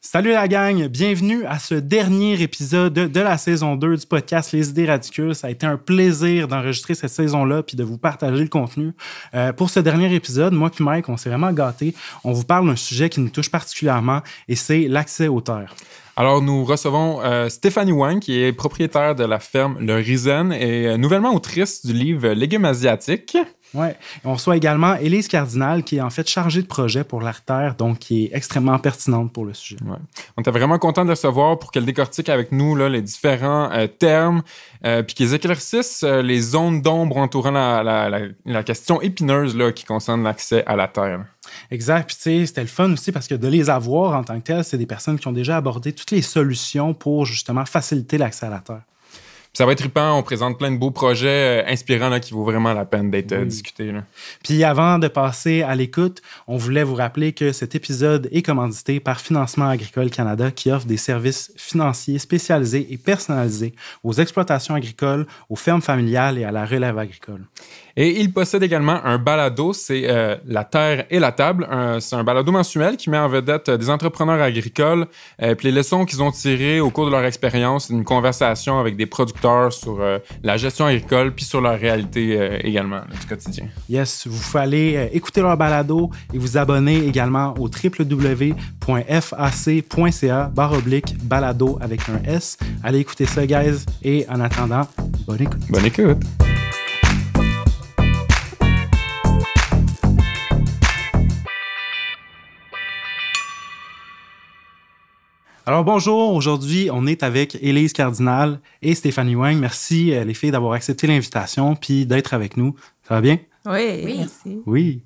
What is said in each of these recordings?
Salut la gang, bienvenue à ce dernier épisode de la saison 2 du podcast Les Idées Radicales. Ça a été un plaisir d'enregistrer cette saison-là puis de vous partager le contenu. Pour ce dernier épisode, moi puis Mike, on s'est vraiment gâtés. On vous parle d'un sujet qui nous touche particulièrement et c'est l'accès aux terres. Alors, nous recevons Stéphanie Wang, qui est propriétaire de la ferme Le Rizen et nouvellement autrice du livre Légumes asiatiques. Ouais. On reçoit également Élise Cardinal, qui est en fait chargée de projet pour l'artère, donc qui est extrêmement pertinente pour le sujet. Ouais. On était vraiment content de la recevoir pour qu'elle décortique avec nous là, les différents termes, puis qu'ils éclaircissent les zones d'ombre entourant la question épineuse là, qui concerne l'accès à la terre. Exact. Puis, tu sais, c'était le fun aussi parce que de les avoir en tant que tels, c'est des personnes qui ont déjà abordé toutes les solutions pour justement faciliter l'accès à la terre. Puis ça va être trippant. On présente plein de beaux projets inspirants là, qui vaut vraiment la peine d'être discutés. Là. Puis avant de passer à l'écoute, on voulait vous rappeler que cet épisode est commandité par Financement Agricole Canada qui offre des services financiers spécialisés et personnalisés aux exploitations agricoles, aux fermes familiales et à la relève agricole. Et il possède également un balado, c'est La Terre et la Table. C'est un balado mensuel qui met en vedette des entrepreneurs agricoles puis les leçons qu'ils ont tirées au cours de leur expérience, une conversation avec des producteurs sur la gestion agricole puis sur leur réalité également du quotidien. Yes, vous pouvez aller écouter leur balado et vous abonner également au www.fac.ca/balado avec un S. Allez écouter ça, guys. Et en attendant, bonne écoute. Bonne écoute. Alors bonjour, aujourd'hui on est avec Élise Cardinal et Stéphanie Wang. Merci les filles d'avoir accepté l'invitation puis d'être avec nous. Ça va bien? Oui, merci. Oui.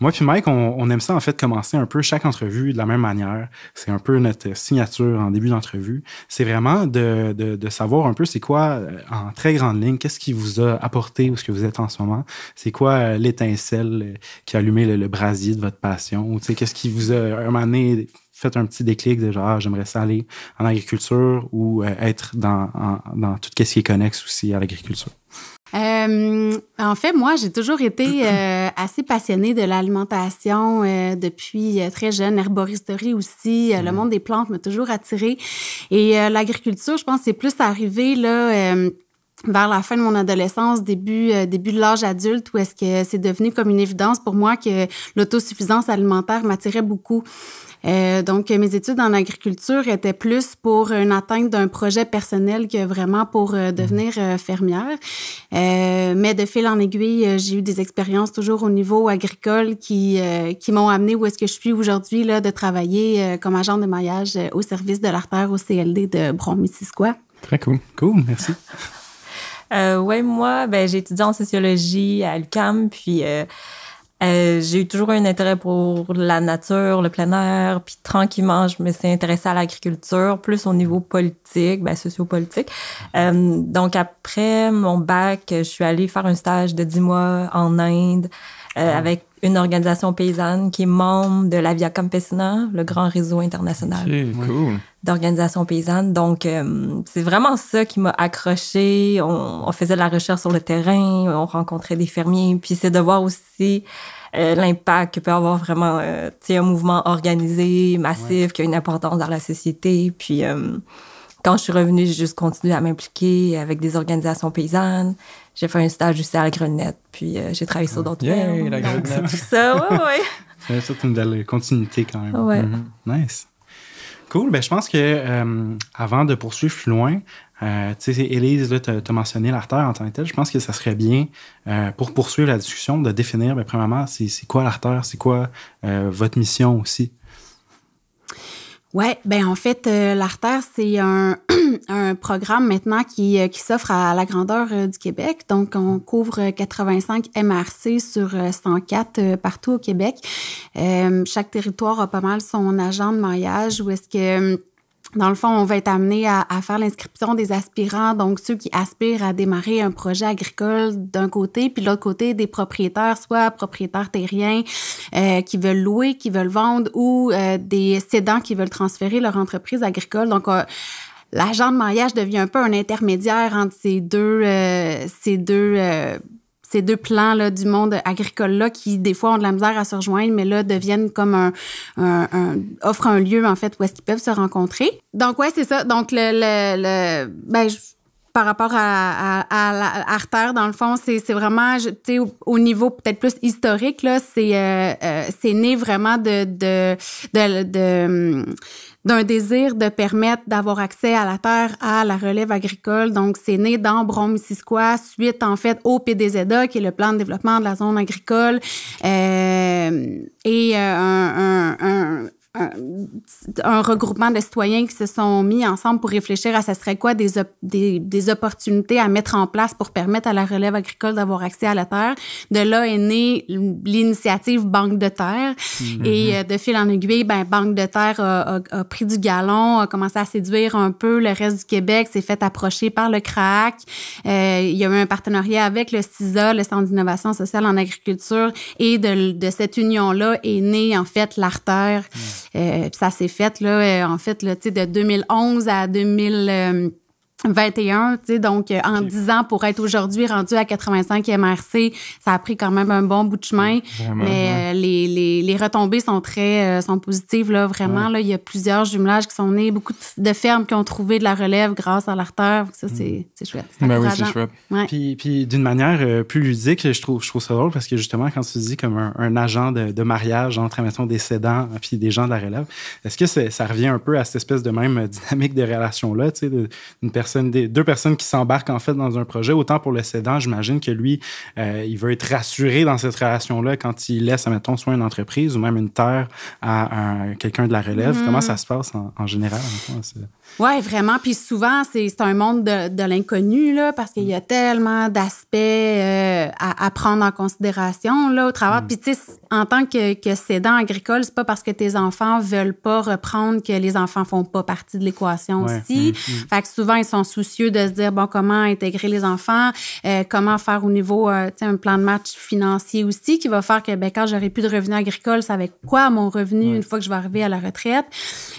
Moi puis Mike, on aime ça en fait commencer un peu chaque entrevue de la même manière. C'est un peu notre signature en début d'entrevue. C'est vraiment de savoir un peu c'est quoi, en très grande ligne, qu'est-ce qui vous a apporté où ce que vous êtes en ce moment. C'est quoi l'étincelle qui a allumé le brasier de votre passion? Ou qu'est-ce qui vous a un moment donné fait un petit déclic de genre j'aimerais ça aller en agriculture ou être dans tout ce qui est connexe aussi à l'agriculture? En fait, moi, j'ai toujours été assez passionnée de l'alimentation depuis très jeune, herboristerie aussi. Le monde des plantes m'a toujours attirée. Et l'agriculture, je pense que c'est plus arrivé là vers la fin de mon adolescence, début de l'âge adulte, où est-ce que c'est devenu comme une évidence pour moi que l'autosuffisance alimentaire m'attirait beaucoup. Donc, mes études en agriculture étaient plus pour une atteinte d'un projet personnel que vraiment pour devenir fermière. Mais de fil en aiguille, j'ai eu des expériences toujours au niveau agricole qui m'ont amené où est-ce que je suis aujourd'hui, là, de travailler comme agent de maillage au service de l'artère au CLD de Brome-Missisquoi. Très cool. Cool, merci. Oui, moi, j'ai étudié en sociologie à l'UQAM, puis j'ai eu toujours un intérêt pour la nature, le plein air, puis tranquillement, je me suis intéressée à l'agriculture, plus au niveau politique, sociopolitique. Donc, après mon bac, je suis allée faire un stage de 10 mois en Inde avec une organisation paysanne qui est membre de la Via Campesina, le grand réseau international d'organisations paysannes. Donc, c'est vraiment ça qui m'a accrochée. On faisait de la recherche sur le terrain, on rencontrait des fermiers, puis c'est de voir aussi l'impact que peut avoir vraiment un mouvement organisé, massif, qui a une importance dans la société. Puis, quand je suis revenue, j'ai juste continué à m'impliquer avec des organisations paysannes. J'ai fait un stage aussi à la Grenette, puis j'ai travaillé sur d'autres fermes. La Grenette. Tout ça, oui. C'est une belle continuité quand même. Ouais. Nice. Cool. Ben, je pense que avant de poursuivre plus loin, tu sais, Élise, là, t'as mentionné l'artère en tant que telle. Je pense que ça serait bien, pour poursuivre la discussion, de définir, premièrement, c'est quoi l'artère? C'est quoi votre mission aussi? Ouais, en fait, l'artère, c'est un programme maintenant qui s'offre à la grandeur du Québec. Donc, on couvre 85 MRC sur 104 partout au Québec. Chaque territoire a pas mal son agent de maillage où est-ce que dans le fond, on va être amené à faire l'inscription des aspirants, donc ceux qui aspirent à démarrer un projet agricole d'un côté, puis de l'autre côté, des propriétaires, soit propriétaires terriens qui veulent louer, qui veulent vendre, ou des cédants qui veulent transférer leur entreprise agricole. Donc, l'agent de maillage devient un peu un intermédiaire entre ces deux ces deux plans là du monde agricole là qui des fois ont de la misère à se rejoindre, mais là deviennent comme offrent un lieu en fait où est-ce qu'ils peuvent se rencontrer. Donc ouais, c'est ça. Donc par rapport à l'artère, dans le fond, c'est vraiment, tu sais, au niveau peut-être plus historique, là, c'est né vraiment d'un désir de permettre d'avoir accès à la terre, à la relève agricole. Donc, c'est né dans Brome-Missisquoi suite, en fait, au PDZA, qui est le plan de développement de la zone agricole, un regroupement de citoyens qui se sont mis ensemble pour réfléchir à ce serait quoi des opportunités à mettre en place pour permettre à la relève agricole d'avoir accès à la terre. De là est née l'initiative Banque de terre. Et de fil en aiguille, Banque de terre a pris du galon, a commencé à séduire un peu le reste du Québec, s'est fait approcher par le CRAAC. Il y a eu un partenariat avec le CISA, le Centre d'innovation sociale en agriculture, et de cette union-là est née en fait l'artère. Puis ça s'est fait là, en fait là, tu sais, de 2011 à 2021, tu sais, donc en 10 ans pour être aujourd'hui rendu à 85 MRC, ça a pris quand même un bon bout de chemin. Vraiment, mais les retombées sont sont positives là, vraiment là, il y a plusieurs jumelages qui sont nés, beaucoup de fermes qui ont trouvé de la relève grâce à l'artère, ça c'est chouette. C'est oui, c'est chouette. Ouais. Puis d'une manière plus ludique, je trouve ça drôle parce que justement quand tu dis comme un agent de mariage entre mettons des cédants puis des gens de la relève, est-ce que ça revient un peu à cette espèce de même dynamique de relation là, tu sais, d'une personne, deux personnes qui s'embarquent en fait dans un projet, autant pour le cédant, j'imagine que lui, il veut être rassuré dans cette relation-là quand il laisse, admettons, soit une entreprise ou même une terre à quelqu'un de la relève. Comment ça se passe en général? Oui, vraiment. Puis souvent, c'est un monde de l'inconnu, là, parce qu'il y a tellement d'aspects à prendre en considération là, au travers. Puis tu sais, en tant que cédant agricole, c'est pas parce que tes enfants veulent pas reprendre que les enfants font pas partie de l'équation aussi. Fait que souvent, ils sont soucieux de se dire, bon, comment intégrer les enfants, comment faire au niveau, tu sais, un plan de match financier aussi qui va faire que, quand j'aurai plus de revenus agricoles, ça va être quoi mon revenu une fois que je vais arriver à la retraite?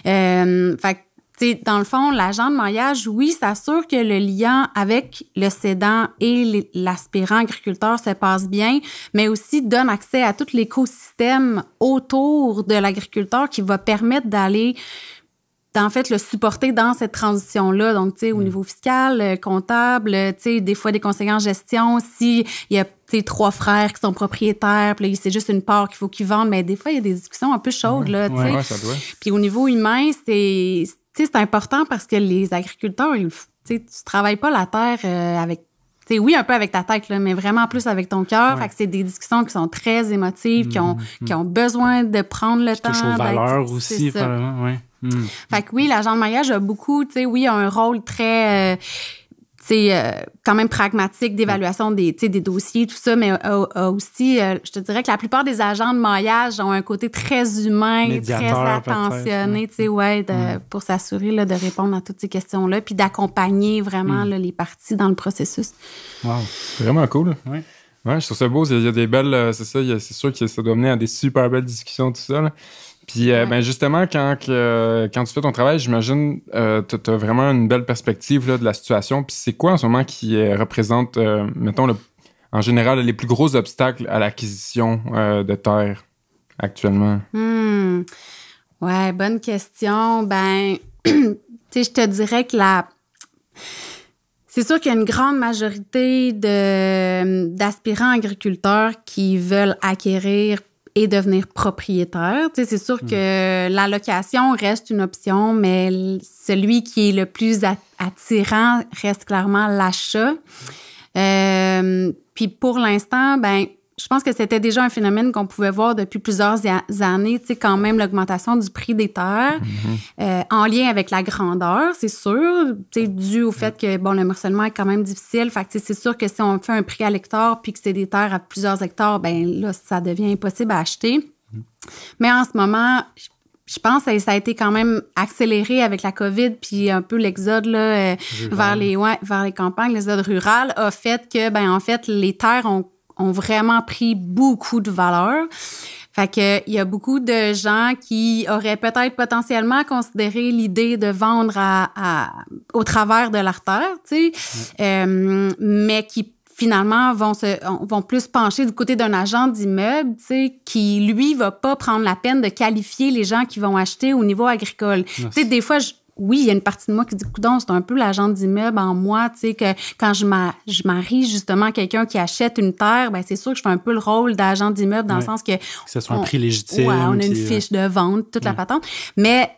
Fait que, t'sais, dans le fond, l'agent de maillage, oui, s'assure que le lien avec le cédant et l'aspirant agriculteur se passe bien, mais aussi donne accès à tout l'écosystème autour de l'agriculteur qui va permettre d'aller en fait le supporter dans cette transition-là. Donc, tu sais, au niveau fiscal, comptable, tu sais, des fois des conseillers en gestion, si il y a 3 frères qui sont propriétaires, puis là, c'est juste une part qu'il faut qu'ils vendent, mais des fois, il y a des discussions un peu chaudes, là, tu sais. Ouais, ça doit. Puis au niveau humain, c'est important parce que les agriculteurs, tu travailles pas la terre avec... T'sais, oui, un peu avec ta tête, là, mais vraiment plus avec ton cœur. Fait que c'est des discussions qui sont très émotives, qui ont besoin de prendre le temps. Touche aux valeurs aussi, probablement, oui. Fait que oui, l'agent de maillage a beaucoup, a un rôle très... quand même pragmatique d'évaluation des dossiers, tout ça, mais aussi, je te dirais que la plupart des agents de maillage ont un côté très humain, très attentionné, pour s'assurer là, de répondre à toutes ces questions-là, puis d'accompagner vraiment là, les parties dans le processus. Wow, vraiment cool. Oui. Ouais, je trouve ça beau. Il y a des belles... c'est ça, c'est sûr que ça doit mener à des super belles discussions, tout ça, là. Puis, justement, quand tu fais ton travail, j'imagine, t'as vraiment une belle perspective là, de la situation. Puis, c'est quoi en ce moment qui représente, mettons, en général, les plus gros obstacles à l'acquisition de terre actuellement? Ouais, bonne question. Tu sais, je te dirais que c'est sûr qu'il y a une grande majorité d'aspirants agriculteurs qui veulent acquérir et devenir propriétaire. Tu sais, c'est sûr que la location reste une option, mais celui qui est le plus attirant reste clairement l'achat. Puis pour l'instant, je pense que c'était déjà un phénomène qu'on pouvait voir depuis plusieurs années, tu sais, quand même l'augmentation du prix des terres, en lien avec la grandeur, c'est sûr, tu sais, dû au fait que, le morcellement est quand même difficile. Fait que, tu sais, c'est sûr que si on fait un prix à l'hectare puis que c'est des terres à plusieurs hectares, là, ça devient impossible à acheter. Mais en ce moment, je pense que ça a été quand même accéléré avec la COVID puis un peu l'exode là, vers les campagnes, l'exode rural a fait que, en fait, les terres ont vraiment pris beaucoup de valeur. Fait que il y a beaucoup de gens qui auraient peut-être potentiellement considéré l'idée de vendre au travers de l'artère, tu sais, mais qui finalement, vont plus pencher du côté d'un agent d'immeuble, tu sais, qui, lui, va pas prendre la peine de qualifier les gens qui vont acheter au niveau agricole. Tu sais, des fois, oui, il y a une partie de moi qui dit, coudonc, c'est un peu l'agent d'immeuble en moi, tu sais, que quand je marie justement quelqu'un qui achète une terre, ben c'est sûr que je fais un peu le rôle d'agent d'immeuble dans le sens que ce soit un prix légitime. Ouais, on a une fiche de vente, toute la patente. Mais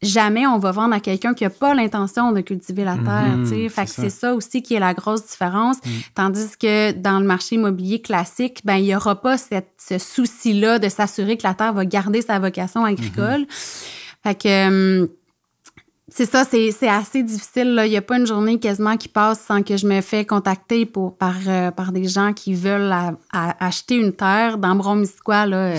jamais on va vendre à quelqu'un qui n'a pas l'intention de cultiver la terre, tu sais. Fait que c'est ça aussi qui est la grosse différence. Tandis que dans le marché immobilier classique, ben il n'y aura pas ce souci-là de s'assurer que la terre va garder sa vocation agricole. Fait que c'est ça, c'est assez difficile, là. Il n'y a pas une journée quasiment qui passe sans que je me fais contacter par des gens qui veulent acheter une terre dans Brome-Missisquoi, là.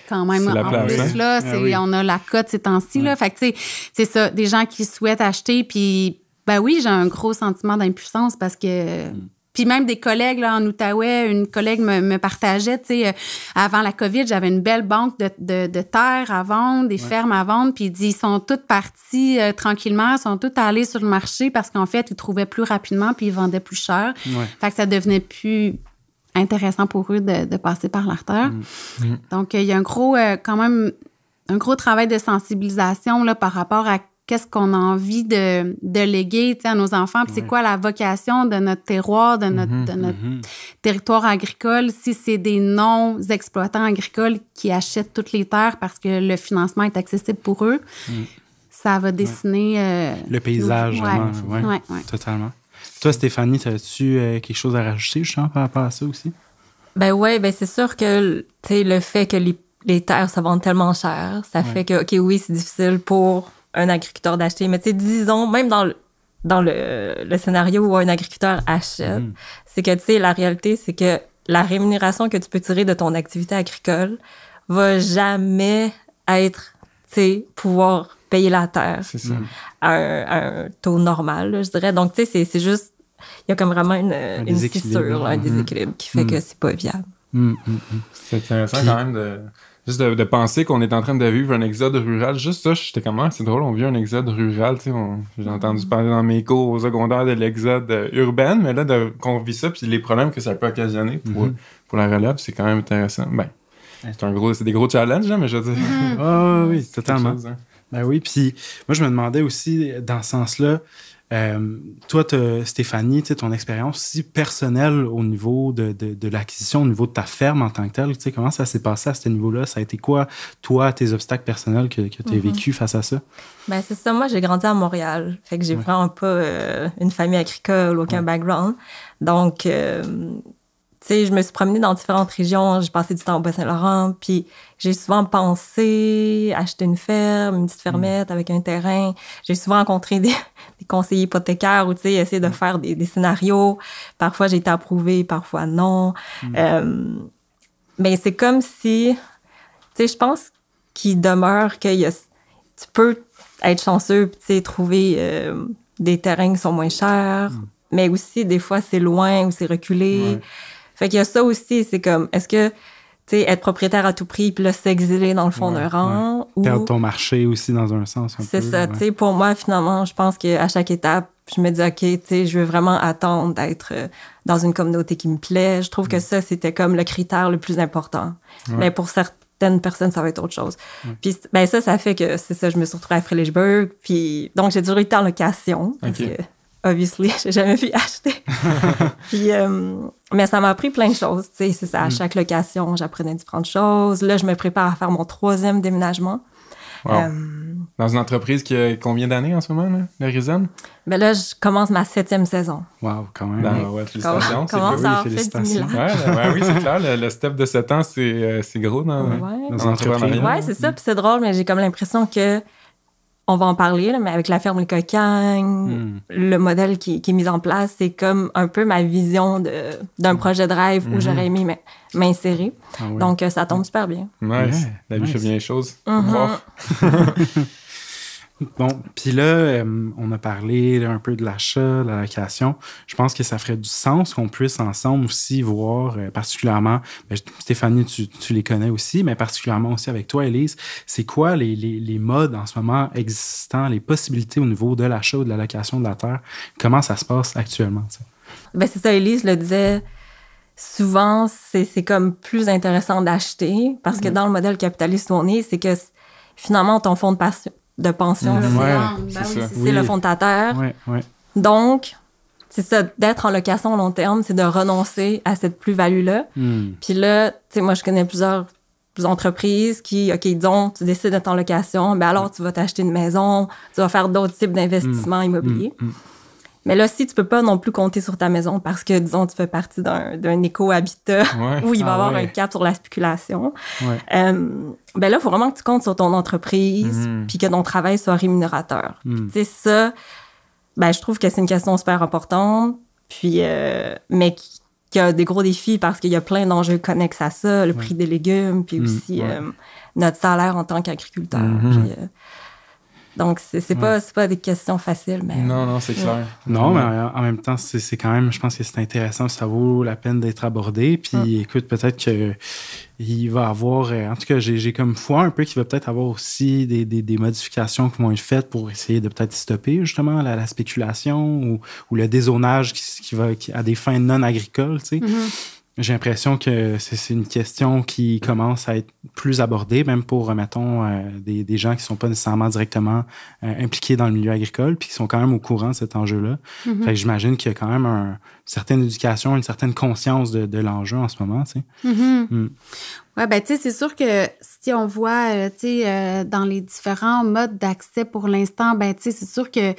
Quand même, c'est la en place, plus, là, on a la cote ces temps-ci, là. Fait que, tu sais, c'est ça, des gens qui souhaitent acheter, puis ben oui, j'ai un gros sentiment d'impuissance parce que... Puis même des collègues là, en Outaouais, une collègue me partageait, tu sais, avant la COVID, j'avais une belle banque de terres à vendre, des fermes à vendre, puis il dit, ils sont toutes partis tranquillement, ils sont toutes allés sur le marché parce qu'en fait, ils trouvaient plus rapidement puis ils vendaient plus cher. Fait que ça devenait plus intéressant pour eux de passer par l'artère. Donc, il y a quand même un gros travail de sensibilisation là, par rapport à qu'est-ce qu'on a envie de léguer à nos enfants, puis c'est quoi la vocation de notre terroir, de notre territoire agricole, si c'est des non-exploitants agricoles qui achètent toutes les terres parce que le financement est accessible pour eux, ça va dessiner... le paysage, vraiment. Totalement. Toi, Stéphanie, as-tu quelque chose à rajouter, justement, par rapport à ça aussi? Ben oui, ben c'est sûr que le fait que les terres se vendent tellement cher, ça fait que, OK, oui, c'est difficile pour un agriculteur d'acheter, mais tu sais, disons, même dans le scénario où un agriculteur achète, c'est que, tu sais, la réalité, c'est que la rémunération que tu peux tirer de ton activité agricole va jamais être, tu sais, pouvoir payer la terre à un taux normal, là, je dirais. Donc, tu sais, c'est juste, il y a comme vraiment une fissure, un déséquilibre qui fait que c'est pas viable. C'est intéressant quand même juste de penser qu'on est en train de vivre un exode rural. Juste ça, j'étais comme, c'est drôle, on vit un exode rural. Tu sais, j'ai entendu parler dans mes cours au secondaire de l'exode urbain, mais là, qu'on vit ça, puis les problèmes que ça peut occasionner pour la relève, c'est quand même intéressant. Ben, c'est des gros challenges, là, mais je veux dire. Oui, totalement. Ben oui, puis moi, je me demandais aussi, dans ce sens-là, toi, Stéphanie, ton expérience aussi personnelle au niveau de l'acquisition, au niveau de ta ferme en tant que telle, comment ça s'est passé à ce niveau-là? Ça a été quoi, toi, tes obstacles personnels que tu as vécu face à ça? Ben c'est ça. Moi, j'ai grandi à Montréal. Fait que j'ai vraiment pas une famille agricole, aucun background. Donc, tu sais, je me suis promenée dans différentes régions. J'ai passé du temps au Bas-Saint-Laurent. Puis j'ai souvent pensé acheter une ferme, une petite fermette avec un terrain. J'ai souvent rencontré des conseillers hypothécaires ou, tu sais, essayer de faire des scénarios. Parfois, j'ai été approuvée, parfois non. Mais c'est comme si... Tu sais, je pense qu'il demeure que tu peux être chanceux, tu sais, trouver des terrains qui sont moins chers. Mais aussi, des fois, c'est loin ou c'est reculé. Fait qu'il y a ça aussi, c'est comme, est-ce que, tu sais, être propriétaire à tout prix, puis là, s'exiler dans le fond d'un rang, ou... Perdre ton marché aussi, dans un sens, un peu. C'est ça, tu sais, pour moi, finalement, je pense qu'à chaque étape, je me dis, OK, tu sais, je veux vraiment attendre d'être dans une communauté qui me plaît. Je trouve que ça, c'était comme le critère le plus important. Mais pour certaines personnes, ça va être autre chose. Puis, ben ça fait que, c'est ça, je me suis retrouvée à Frédéricksburg, puis donc, j'ai toujours été en location, parce que... Obviously, j'ai jamais pu acheter. Puis, mais ça m'a appris plein de choses. Tu sais, c'est ça. À chaque location, j'apprenais différentes choses. Là, je me prépare à faire mon 3e déménagement. Wow. Dans une entreprise qui a combien d'années en ce moment, là, le Risen? Ben là, je commence ma 7e saison. Wow, quand même. Félicitations. Commence à avoir fait 10 000 ans. Oui, c'est clair. Le step de 7 ans, c'est gros dans l'entrepreneuriat. Oui, c'est ça. Puis c'est drôle, mais j'ai comme l'impression que on va en parler, là, mais avec la ferme Les Cocagne, le modèle qui est mis en place, c'est comme un peu ma vision d'un projet de rêve où j'aurais aimé m'insérer. Donc, ça tombe super bien. Nice. La vie fait bien les choses. Bon, puis là, on a parlé un peu de l'achat, de la location. Je pense que ça ferait du sens qu'on puisse ensemble aussi voir, particulièrement, Stéphanie, tu les connais aussi, mais particulièrement aussi avec toi, Élise, c'est quoi les modes en ce moment existants, les possibilités au niveau de l'achat ou de la location de la terre? Comment ça se passe actuellement, t'sais? Ben c'est ça, Élise le disait. Souvent, c'est comme plus intéressant d'acheter parce que dans le modèle capitaliste où on est, c'est que finalement, ton fonds de pension, c'est le fondataire. Ouais. Donc, c'est ça, d'être en location à long terme, c'est de renoncer à cette plus-value-là. Puis là, tu sais, moi, je connais plusieurs entreprises qui, OK, disons, tu décides d'être en location, ben alors tu vas t'acheter une maison, tu vas faire d'autres types d'investissements immobiliers. Mais là, si tu peux pas non plus compter sur ta maison parce que, disons, tu fais partie d'un éco-habitat où il va y avoir un cap sur la spéculation, ben là, il faut vraiment que tu comptes sur ton entreprise puis que ton travail soit rémunérateur. Tu sais, ça, ben je trouve que c'est une question super importante, puis, mais qui a des gros défis parce qu'il y a plein d'enjeux connexes à ça, le prix des légumes, puis aussi notre salaire en tant qu'agriculteur. Puis, donc, c'est pas des questions faciles, mais... Non, c'est clair. Non, mais en même temps, c'est quand même, je pense que c'est intéressant, ça vaut la peine d'être abordé. Puis, écoute, peut-être qu'il va avoir... En tout cas, j'ai comme foi un peu qu'il va peut-être avoir aussi des modifications qui vont être faites pour essayer de peut-être stopper, justement, la spéculation ou le dézonage qui va à des fins non agricoles, tu sais. J'ai l'impression que c'est une question qui commence à être plus abordée, même pour, mettons, des gens qui ne sont pas nécessairement directement impliqués dans le milieu agricole, puis qui sont quand même au courant de cet enjeu-là. Fait que j'imagine qu'il y a quand même une certaine éducation, une certaine conscience de l'enjeu en ce moment, tu sais. Oui, ben tu sais, c'est sûr que si on voit, dans les différents modes d'accès pour l'instant, ben tu sais, c'est sûr que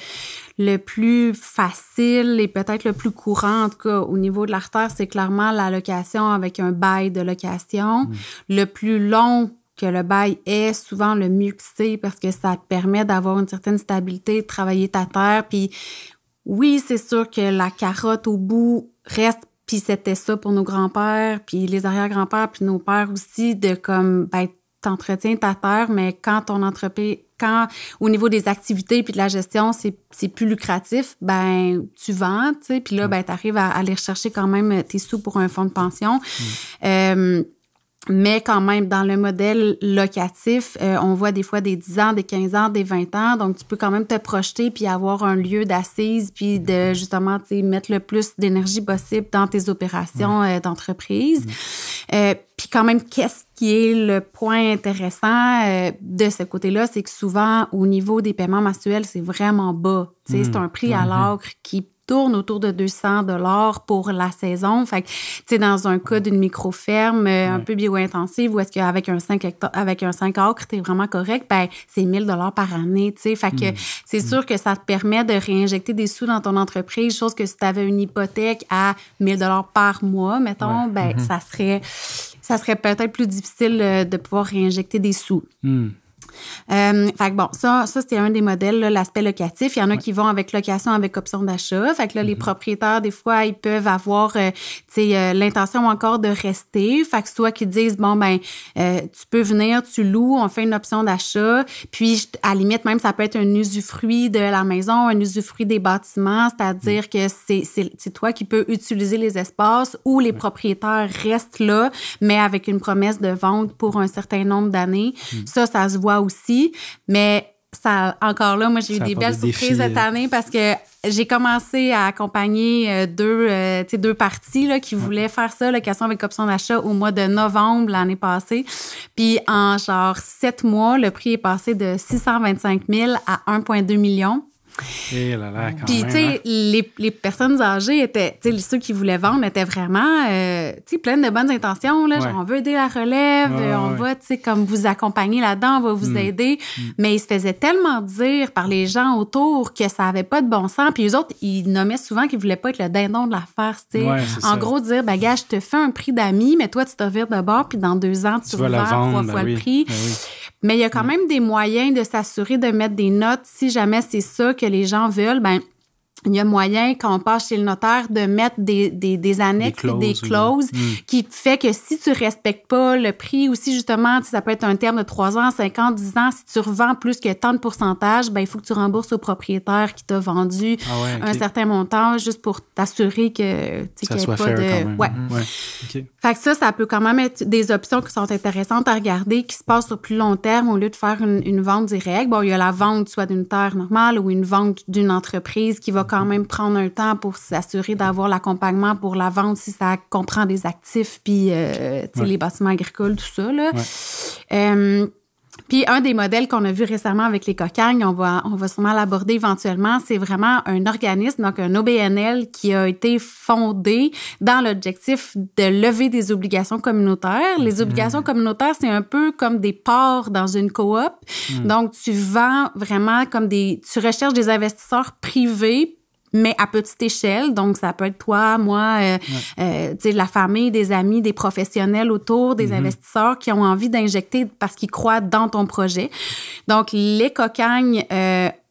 le plus facile et peut-être le plus courant, en tout cas au niveau de l'artère, c'est clairement la location avec un bail de location. Le plus long que le bail est, souvent le mieux que c'est parce que ça te permet d'avoir une certaine stabilité, de travailler ta terre. Puis oui, c'est sûr que la carotte au bout reste. Puis c'était ça pour nos grands-pères, puis les arrière-grands-pères, puis nos pères aussi, de comme, ben, t'entretiens ta terre, mais quand ton entreprise, au niveau des activités puis de la gestion, c'est plus lucratif, ben, tu vends, tu sais, puis là, ben, t'arrives à aller rechercher quand même tes sous pour un fonds de pension. Mais quand même, dans le modèle locatif, on voit des fois des 10 ans, des 15 ans, des 20 ans. Donc, tu peux quand même te projeter puis avoir un lieu d'assise puis de, justement, tu sais, mettre le plus d'énergie possible dans tes opérations d'entreprise. Puis quand même, qu'est-ce qui est le point intéressant de ce côté-là? C'est que souvent, au niveau des paiements mensuels, c'est vraiment bas. Tu sais, c'est un prix à l'acre qui tourne autour de 200 $ pour la saison. Fait que, tu sais, dans un cas d'une micro-ferme un peu bio-intensive, où est-ce qu'avec un 5 acres, t'es vraiment correct, ben, c'est 1 000 $ par année, tu sais. Fait que c'est sûr que ça te permet de réinjecter des sous dans ton entreprise, chose que si t'avais une hypothèque à 1 000 $ par mois, mettons, ben, ça serait peut-être plus difficile de pouvoir réinjecter des sous. Fait que bon, ça c'est un des modèles, là, l'aspect locatif. Il y en a qui vont avec location avec option d'achat. Fait que là, les propriétaires, des fois, ils peuvent avoir l'intention encore de rester. Fait que soit qu'ils disent, bon, ben, tu peux venir, tu loues, on fait une option d'achat. Puis, à la limite, même, ça peut être un usufruit de la maison, un usufruit des bâtiments, c'est-à-dire que c'est toi qui peux utiliser les espaces ou les propriétaires restent là, mais avec une promesse de vente pour un certain nombre d'années. Ça se voit aussi, mais ça, encore là, moi, j'ai eu des belles surprises cette année parce que j'ai commencé à accompagner deux parties là, qui voulaient faire ça, location avec option d'achat, au mois de novembre l'année passée. Puis en genre 7 mois, le prix est passé de 625 000 à 1,2 million. Et là là, quand puis, même. tu sais, les personnes âgées étaient, tu sais, ceux qui voulaient vendre étaient vraiment, tu sais, pleines de bonnes intentions, là. Genre, on veut aider la relève, on va, tu sais, comme vous accompagner là-dedans, on va vous aider. Mais ils se faisaient tellement dire par les gens autour que ça avait pas de bon sens. Puis eux autres, ils nommaient souvent qu'ils voulaient pas être le dindon de l'affaire, tu sais. En gros, dire, ben, gars, je te fais un prix d'amis, mais toi, tu te revires de bord, puis dans 2 ans, tu revends 3 fois le prix. Mais il y a quand même des moyens de s'assurer de mettre des notes si jamais c'est ça que les gens veulent. Ben, il y a moyen, quand on passe chez le notaire, de mettre des annexes et des clauses qui fait que si tu respectes pas le prix ou si justement, ça peut être un terme de 3 ans, 5 ans, 10 ans, si tu revends plus que tant de pourcentage, ben il faut que tu rembourses au propriétaire qui t'a vendu un certain montant juste pour t'assurer que ça soit fair quand même. Fait que ça peut quand même être des options qui sont intéressantes à regarder, qui se passent sur plus long terme au lieu de faire une vente directe. Bon, il y a la vente soit d'une terre normale ou une vente d'une entreprise qui va quand même prendre un temps pour s'assurer d'avoir l'accompagnement pour la vente si ça comprend des actifs, puis les bâtiments agricoles, tout ça. Là. Puis un des modèles qu'on a vu récemment avec les cocagnes, on va sûrement l'aborder éventuellement, c'est vraiment un organisme, donc un OBNL qui a été fondé dans l'objectif de lever des obligations communautaires. Les obligations communautaires, c'est un peu comme des parts dans une coop. Donc, tu vends vraiment tu recherches des investisseurs privés mais à petite échelle. Donc, ça peut être toi, moi, tu sais, la famille, des amis, des professionnels autour, des investisseurs qui ont envie d'injecter parce qu'ils croient dans ton projet. Donc, les cocagnes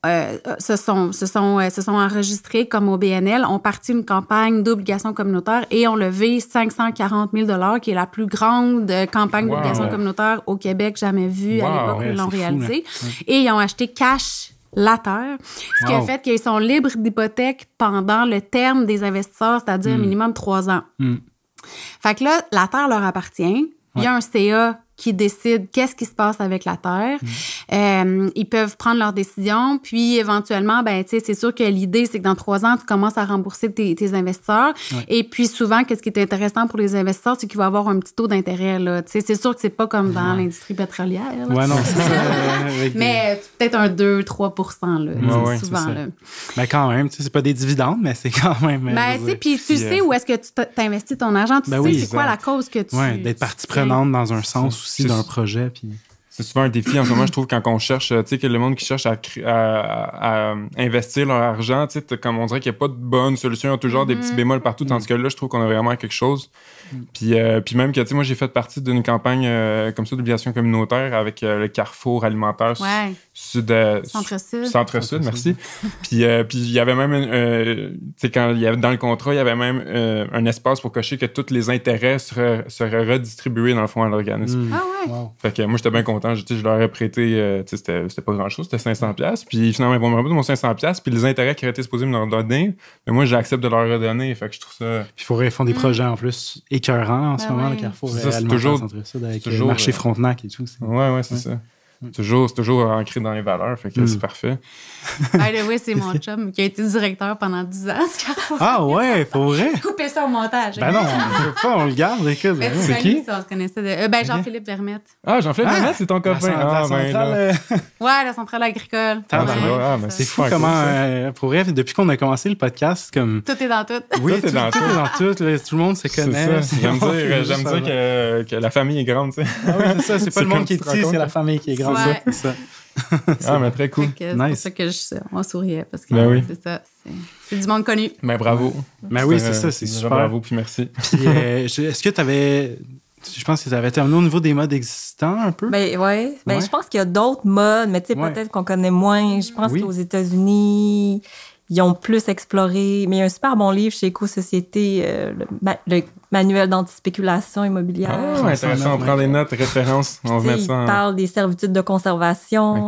se sont enregistrés comme OBNL, ont parti une campagne d'obligations communautaires et ont levé 540 000 $, qui est la plus grande campagne d'obligations communautaires au Québec jamais vue à l'époque où ils l'ont réalisée. Et ils ont acheté cash la terre, ce qui a fait qu'ils sont libres d'hypothèque pendant le terme des investisseurs, c'est-à-dire minimum 3 ans. Fait que là, la terre leur appartient. Il y a un CA qui décide qu'est-ce qui se passe avec la terre. Ils peuvent prendre leurs décisions, puis éventuellement, ben tu sais, c'est sûr que l'idée, c'est que dans 3 ans, tu commences à rembourser tes investisseurs. Et puis souvent, qu'est-ce qui est intéressant pour les investisseurs, c'est qu'il va y avoir un petit taux d'intérêt, là. Tu sais, c'est sûr que c'est pas comme dans l'industrie pétrolière. Là. Ouais, non, c'est ça. Mais peut-être un 2-3 % là, souvent. Là. Mais quand même, tu sais, c'est pas des dividendes, mais c'est quand même... Ben, tu sais, puis tu sais où est-ce que tu t'investis ton argent, tu sais c'est quoi la cause que tu... Oui, d'être partie prenante dans un sens aussi d'un projet, puis... C'est souvent un défi en ce moment, je trouve, quand on cherche, tu sais, que le monde qui cherche à investir leur argent, tu sais, comme on dirait qu'il n'y a pas de bonne solution, il y a toujours des petits bémols partout, tandis que là, je trouve qu'on a vraiment quelque chose. Puis même que, tu sais, moi, j'ai fait partie d'une campagne comme ça d'obligation communautaire avec le Carrefour alimentaire Centre-Sud, merci. Puis il y avait même, tu sais, quand il y avait dans le contrat, il y avait même un espace pour cocher que tous les intérêts seraient redistribués, dans le fond, à l'organisme. Ah ouais? Wow. Fait que moi, j'étais bien content. Je leur ai prêté, c'était pas grand-chose, c'était 500$. Puis finalement, ils vont me remettre mon 500$. Puis les intérêts qui auraient été supposés me leur donner, mais moi, j'accepte de leur redonner. Fait que je trouve ça... Puis ils font des projets en plus écœurants en ce moment, le Carrefour alimentaire Centre-Sud, avec le marché Frontenac et tout. Ouais, c'est ça. C'est toujours ancré dans les valeurs, fait que c'est parfait. Oui, c'est mon chum qui a été directeur pendant 10 ans. Ah ouais, pour vrai? Couper ça au montage. Ben non, on peut pas, on le garde, écoute. C'est qui? On se connaissait Jean-Philippe Vermette. Ah, Jean-Philippe Vermette, c'est ton copain. La centrale agricole. C'est fou comment, pour vrai, depuis qu'on a commencé le podcast, comme... Tout est dans tout. Oui, tout est dans tout. Tout le monde se connaît. J'aime dire que la famille est grande, tu sais. Ah oui, c'est ça, c'est pas le monde qui est petit, c'est la famille qui est grande. Ouais. C'est ça. Mais très cool. C'est pour ça que on souriait, parce que c'est ça, c'est du monde connu. Ben bravo. Ben oui, c'est ça, c'est super. Bravo, puis merci. Puis, est-ce que tu avais... Je pense que tu avais terminé au niveau des modes existants un peu. Ben ouais. Je pense qu'il y a d'autres modes, mais tu sais, peut-être qu'on connaît moins. Je pense qu'aux États-Unis, ils ont plus exploré. Mais il y a un super bon livre chez Éco-Société, le manuel d'antispéculation immobilière. Ah, intéressant. On prend des notes, références. On va mettre ça. Il parle des servitudes de conservation,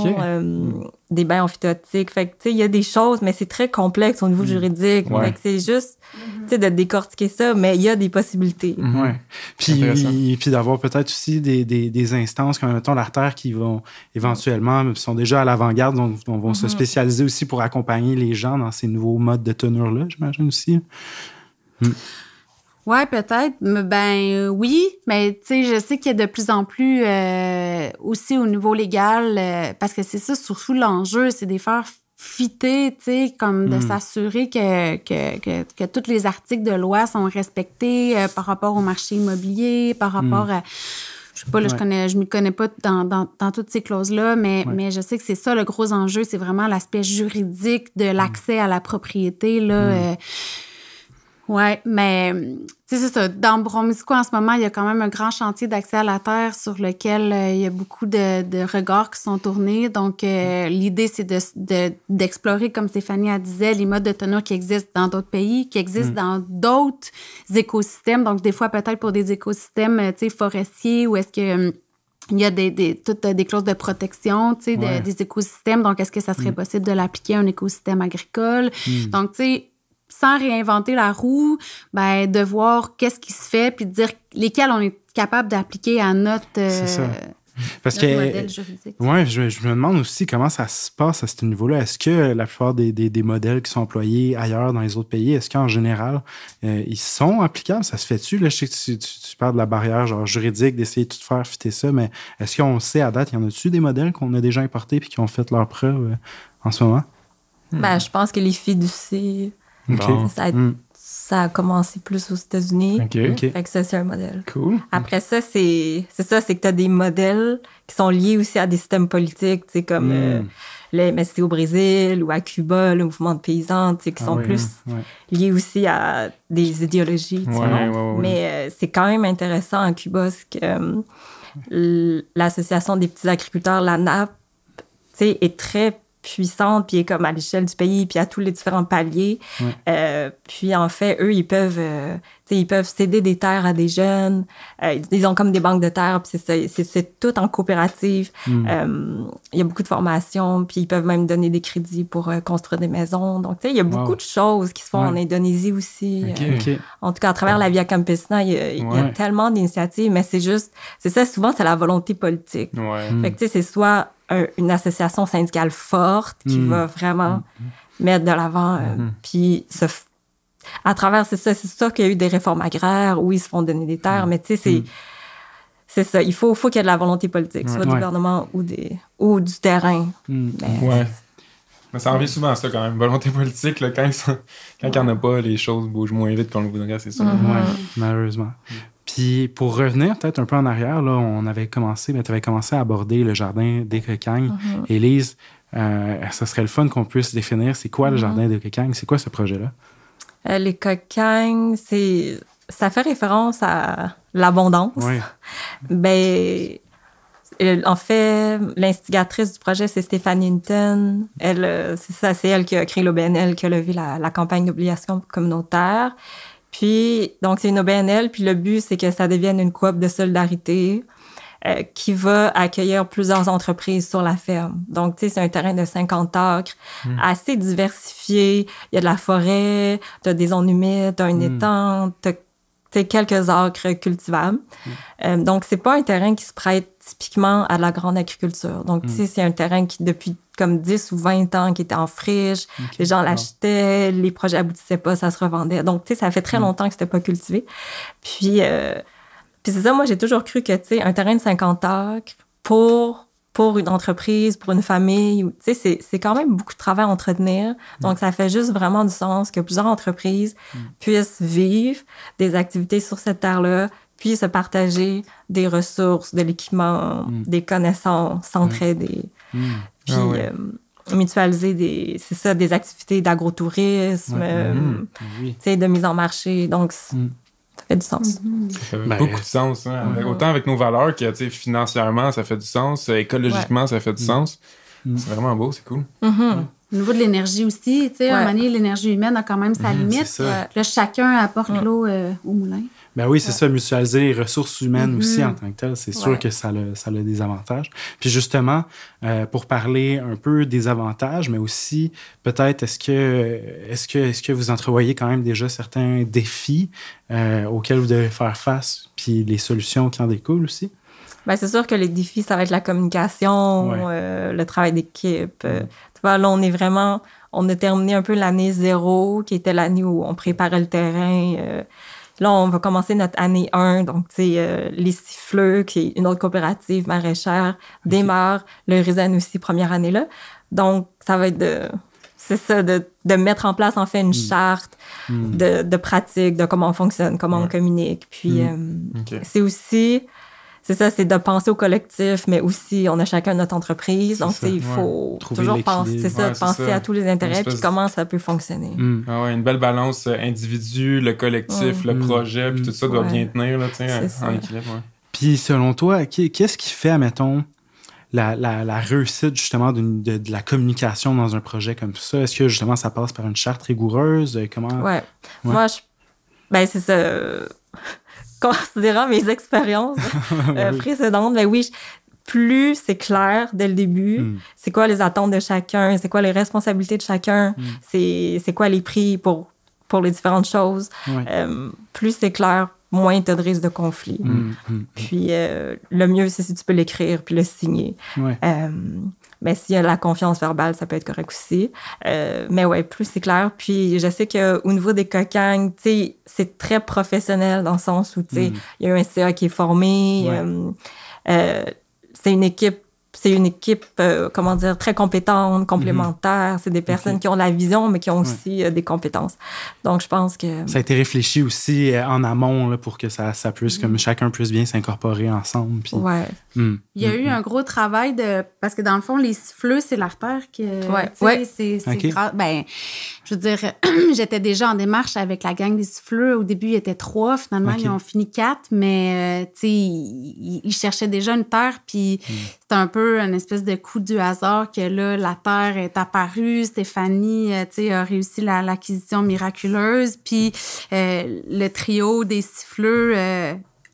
des bains amphithéotiques. Fait que, tu sais, il y a des choses, mais c'est très complexe au niveau juridique. Fait que c'est juste, tu sais, de décortiquer ça, mais il y a des possibilités. Ouais. Puis d'avoir peut-être aussi des instances comme, mettons, l'Artère qui vont éventuellement, sont déjà à l'avant-garde, donc vont se spécialiser aussi pour accompagner les gens dans ces nouveaux modes de tenure-là, j'imagine aussi. Ouais, peut-être. Ben oui, mais tu sais, je sais qu'il y a de plus en plus aussi au niveau légal, parce que c'est ça, surtout l'enjeu, c'est de faire fitter, tu sais, comme de s'assurer que tous les articles de loi sont respectés par rapport au marché immobilier, par rapport à... Je sais pas, là, je m'y connais pas dans toutes ces clauses-là, mais je sais que c'est ça le gros enjeu, c'est vraiment l'aspect juridique de l'accès à la propriété, là. Ouais, mais tu sais, c'est ça. Dans Bromésico, en ce moment, il y a quand même un grand chantier d'accès à la terre sur lequel il y a beaucoup de regards qui sont tournés. Donc, l'idée, c'est d'explorer, comme Stéphanie disait, les modes de tenure qui existent dans d'autres pays, qui existent dans d'autres écosystèmes. Donc, des fois, peut-être pour des écosystèmes, tu sais, forestiers, où est-ce que... il y a toutes des clauses de protection, tu sais, des écosystèmes. Donc, est-ce que ça serait possible de l'appliquer à un écosystème agricole? Donc, tu sais, sans réinventer la roue, ben, de voir qu'est-ce qui se fait, puis de dire lesquels on est capable d'appliquer à notre Parce notre que, modèle juridique. ouais, je me demande aussi comment ça se passe à ce niveau-là. Est-ce que la plupart des modèles qui sont employés ailleurs dans les autres pays, est-ce qu'en général, ils sont applicables? Ça se fait-tu? Là, je sais que tu parles de la barrière genre juridique, d'essayer de tout faire fitter ça, mais est-ce qu'on sait à date, y en a-tu des modèles qu'on a déjà importés puis qui ont fait leurs preuves en ce moment? Ben, je pense que les fiducies, Bon. ça a commencé plus aux États-Unis. OK. Fait que ça, c'est un modèle. Cool. Après ça, c'est que tu as des modèles qui sont liés aussi à des systèmes politiques, tu sais, comme le MST au Brésil ou à Cuba, le mouvement de paysans, tu sais, qui sont plus liés aussi à des idéologies, tu vois. Mais c'est quand même intéressant à Cuba, c'est que l'Association des petits agriculteurs, la NAP, tu sais, est très puissante, puis est comme à l'échelle du pays, puis à tous les différents paliers. Puis en fait, eux, ils peuvent céder des terres à des jeunes. Ils ont comme des banques de terres, puis c'est tout en coopérative. Il y a beaucoup de formations, puis ils peuvent même donner des crédits pour construire des maisons. Donc, tu sais, il y a beaucoup de choses qui se font en Indonésie aussi. En tout cas, à travers la Via Campesina, il y a tellement d'initiatives, mais c'est ça, souvent, c'est la volonté politique. Fait que, tu sais, c'est soit une association syndicale forte qui va vraiment mettre de l'avant. Puis, à travers, c'est ça qu'il y a eu des réformes agraires où ils se font donner des terres, mais tu sais, c'est ça. Il faut qu'il y ait de la volonté politique, soit du gouvernement ou du terrain. Mais ça revient souvent à ça quand même. Volonté politique, là, quand il n'y en a pas, les choses bougent moins vite qu'on le voudrait, c'est ça. Malheureusement. Puis pour revenir peut-être un peu en arrière, là, tu avais commencé à aborder le jardin des Cocaignes. Élise, ça serait le fun qu'on puisse définir c'est quoi le jardin des Cocaignes, c'est quoi ce projet-là? Les Cocaignes, ça fait référence à l'abondance. Ben, en fait, l'instigatrice du projet, c'est Stéphanie Hinton. C'est elle qui a créé l'OBNL, qui a levé la campagne d'obligation communautaire. Puis, donc, c'est une OBNL, puis le but, c'est que ça devienne une coop de solidarité qui va accueillir plusieurs entreprises sur la ferme. Donc, tu sais, c'est un terrain de 50 acres, assez diversifié. Il y a de la forêt, tu as des zones humides, tu as un étang, tu as quelques acres cultivables. Donc, c'est pas un terrain qui se prête typiquement à la grande agriculture. Donc, tu sais, c'est un terrain qui, depuis comme 10 ou 20 ans, qui était en friche. Les gens l'achetaient, les projets aboutissaient pas, ça se revendait. Donc, tu sais, ça fait très longtemps que c'était pas cultivé. Puis c'est ça, moi, j'ai toujours cru que, tu sais, un terrain de 50 acres pour une entreprise, pour une famille, tu sais, c'est quand même beaucoup de travail à entretenir. Donc, ça fait juste vraiment du sens que plusieurs entreprises puissent vivre des activités sur cette terre-là, puis se partager des ressources, de l'équipement, des connaissances, s'entraider. Puis mutualiser des activités d'agrotourisme, tu sais, de mise en marché. Donc, ça fait du sens. Ça fait beaucoup de sens. Hein? Autant avec nos valeurs que, tu sais, financièrement, ça fait du sens. Écologiquement, ça fait du sens. C'est vraiment beau, c'est cool. Au niveau de l'énergie aussi, tu sais, à un moment donné, l'énergie humaine a quand même sa limite. Là, chacun apporte l'eau au moulin. Ben oui, c'est ça, mutualiser les ressources humaines aussi en tant que tel, c'est sûr que ça a des avantages. Puis justement, pour parler un peu des avantages, mais aussi peut-être est-ce que vous entrevoyez quand même déjà certains défis auxquels vous devez faire face, puis les solutions qui en découlent aussi? Ben, c'est sûr que les défis, ça va être la communication, le travail d'équipe. Tu vois, là, on a terminé un peu l'année 0, qui était l'année où on préparait le terrain. Là, on va commencer notre année 1. Donc, tu sais, les Siffleux, qui est une autre coopérative maraîchère, démarre. Le Raisin aussi, première année là. Donc, ça va être de mettre en place, en fait, une charte de pratique, de comment on fonctionne, comment on communique. Puis, c'est aussi... C'est ça, c'est de penser au collectif, mais aussi, on a chacun notre entreprise. Donc, il faut toujours penser à tous les intérêts puis comment ça peut fonctionner. Une belle balance individu, le collectif, le projet, puis tout ça doit bien tenir là, en équilibre. Puis, selon toi, qu'est-ce qui fait, admettons, la réussite, justement, de la communication dans un projet comme ça? Est-ce que, justement, ça passe par une charte rigoureuse? Comment... Moi, c'est ça... Considérant mes expériences précédentes, ben oui, plus c'est clair dès le début, c'est quoi les attentes de chacun, c'est quoi les responsabilités de chacun, c'est quoi les prix pour les différentes choses. Plus c'est clair, moins t'as de risque de conflit. Puis le mieux, c'est si tu peux l'écrire puis le signer. Ouais. Mais s'il y a la confiance verbale, ça peut être correct aussi. Mais ouais, plus c'est clair. Puis je sais qu'au niveau des cocagnes, tu sais, c'est très professionnel dans le sens où, tu sais, il y a un SCA qui est formé. C'est une équipe, comment dire, très compétente, complémentaire. C'est des personnes qui ont la vision, mais qui ont aussi des compétences. Donc, je pense que... Ça a été réfléchi aussi en amont là, pour que ça puisse, comme chacun puisse bien s'incorporer ensemble. Puis... Il y a eu un gros travail parce que dans le fond, les siffleux, c'est l'artère qui... c'est grave. Ben, je veux dire, j'étais déjà en démarche avec la gang des siffleux. Au début, il y était 3. Finalement, ils ont fini 4. Mais, tu sais, ils cherchaient déjà une terre. Puis c'était un peu une espèce de coup du hasard que là, la terre est apparue. Stéphanie, tu sais, a réussi l'acquisition miraculeuse. Puis le trio des siffleux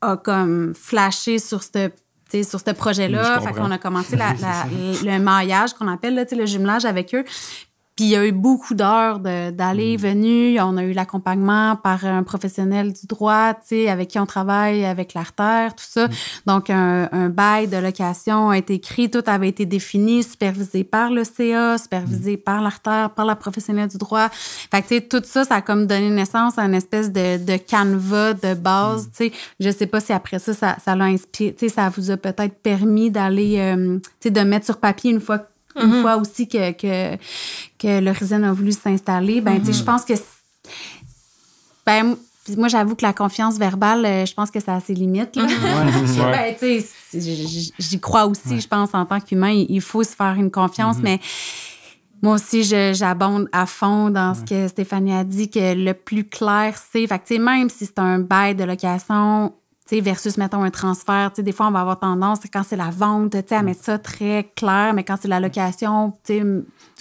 a comme flashé sur ce projet-là. Fait qu'on a commencé le maillage qu'on appelle, là, le jumelage avec eux. Puis il y a eu beaucoup d'heures d'aller, venue. On a eu l'accompagnement par un professionnel du droit, avec qui on travaille, avec l'artère, tout ça. Donc, un bail de location a été écrit, tout avait été défini, supervisé par le CA, supervisé par l'artère, par la professionnelle du droit. Fait que, tout ça, ça a comme donné naissance à une espèce de canevas de base, Je sais pas si après ça l'a inspiré, ça vous a peut-être permis d'aller, de mettre sur papier une fois aussi que l'Horizon a voulu s'installer, je pense que... moi, j'avoue que la confiance verbale, je pense que ça a ses limites. Là. J'y crois aussi, je pense, en tant qu'humain, il faut se faire une confiance, mais moi aussi, j'abonde à fond dans ce que Stéphanie a dit, que le plus clair, c'est... Fait que, même si c'est un bail de location... versus, mettons, un transfert. Des fois, on va avoir tendance, quand c'est la vente, à mettre ça très clair, mais quand c'est la location,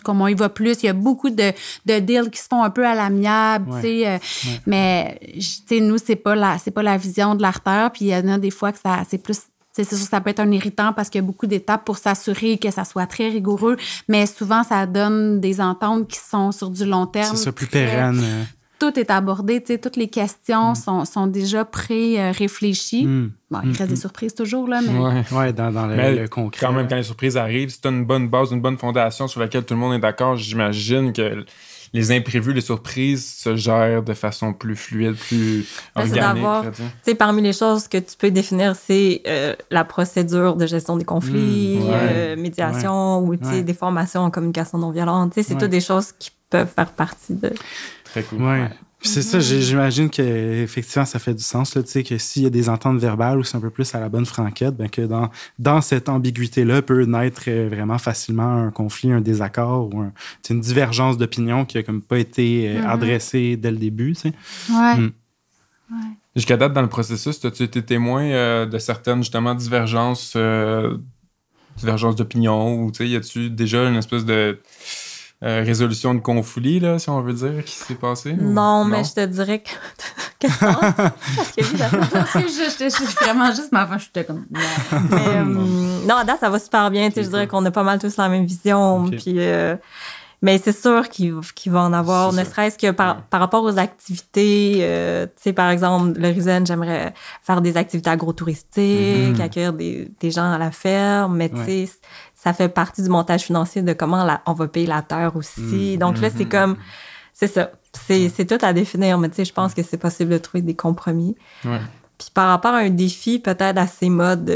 comme on y va plus, il y a beaucoup de deals qui se font un peu à l'amiable, mais nous, c'est pas la vision de l'artère, puis il y en a des fois que c'est plus... C'est sûr que ça peut être un irritant parce qu'il y a beaucoup d'étapes pour s'assurer que ça soit très rigoureux, mais souvent, ça donne des ententes qui sont sur du long terme. C'est ça, plus pérenne. Tout est abordé, toutes les questions sont déjà pré-réfléchies. Bon, il reste des surprises toujours, là, mais... Oui, dans le concret. Quand même, quand les surprises arrivent, si tu as une bonne base, une bonne fondation sur laquelle tout le monde est d'accord, j'imagine que les imprévus, les surprises se gèrent de façon plus fluide, plus organique. Parmi les choses que tu peux définir, c'est la procédure de gestion des conflits, médiation ou des formations en communication non violente. C'est toutes des choses qui peuvent faire partie de... Très cool. Ouais. Puis c'est ça, j'imagine qu'effectivement, ça fait du sens, là, que s'il y a des ententes verbales ou c'est un peu plus à la bonne franquette, que dans cette ambiguïté-là peut naître vraiment facilement un conflit, un désaccord ou une divergence d'opinion qui n'a comme pas été adressée dès le début. Jusqu'à date, dans le processus, as-tu été témoin de certaines, justement, divergences d'opinion ou y a-tu déjà une espèce de... résolution de conflit, là, si on veut dire, qui s'est passé? Non, mais je te dirais que... Qu'est-ce que tu penses? Parce que je suis vraiment juste ma femme, j'étais comme... non, à date, ça va super bien. Je dirais qu'on a pas mal tous la même vision. Okay. Puis, mais c'est sûr qu'il va en avoir, ne serait-ce que par rapport aux activités. Par exemple, l'Horizon, j'aimerais faire des activités agrotouristiques, accueillir des gens à la ferme, mais ça fait partie du montage financier de comment on va payer la terre aussi. Donc là, c'est comme... C'est ça. C'est tout à définir, mais je pense que c'est possible de trouver des compromis. Ouais. Puis par rapport à un défi, peut-être à ces modes,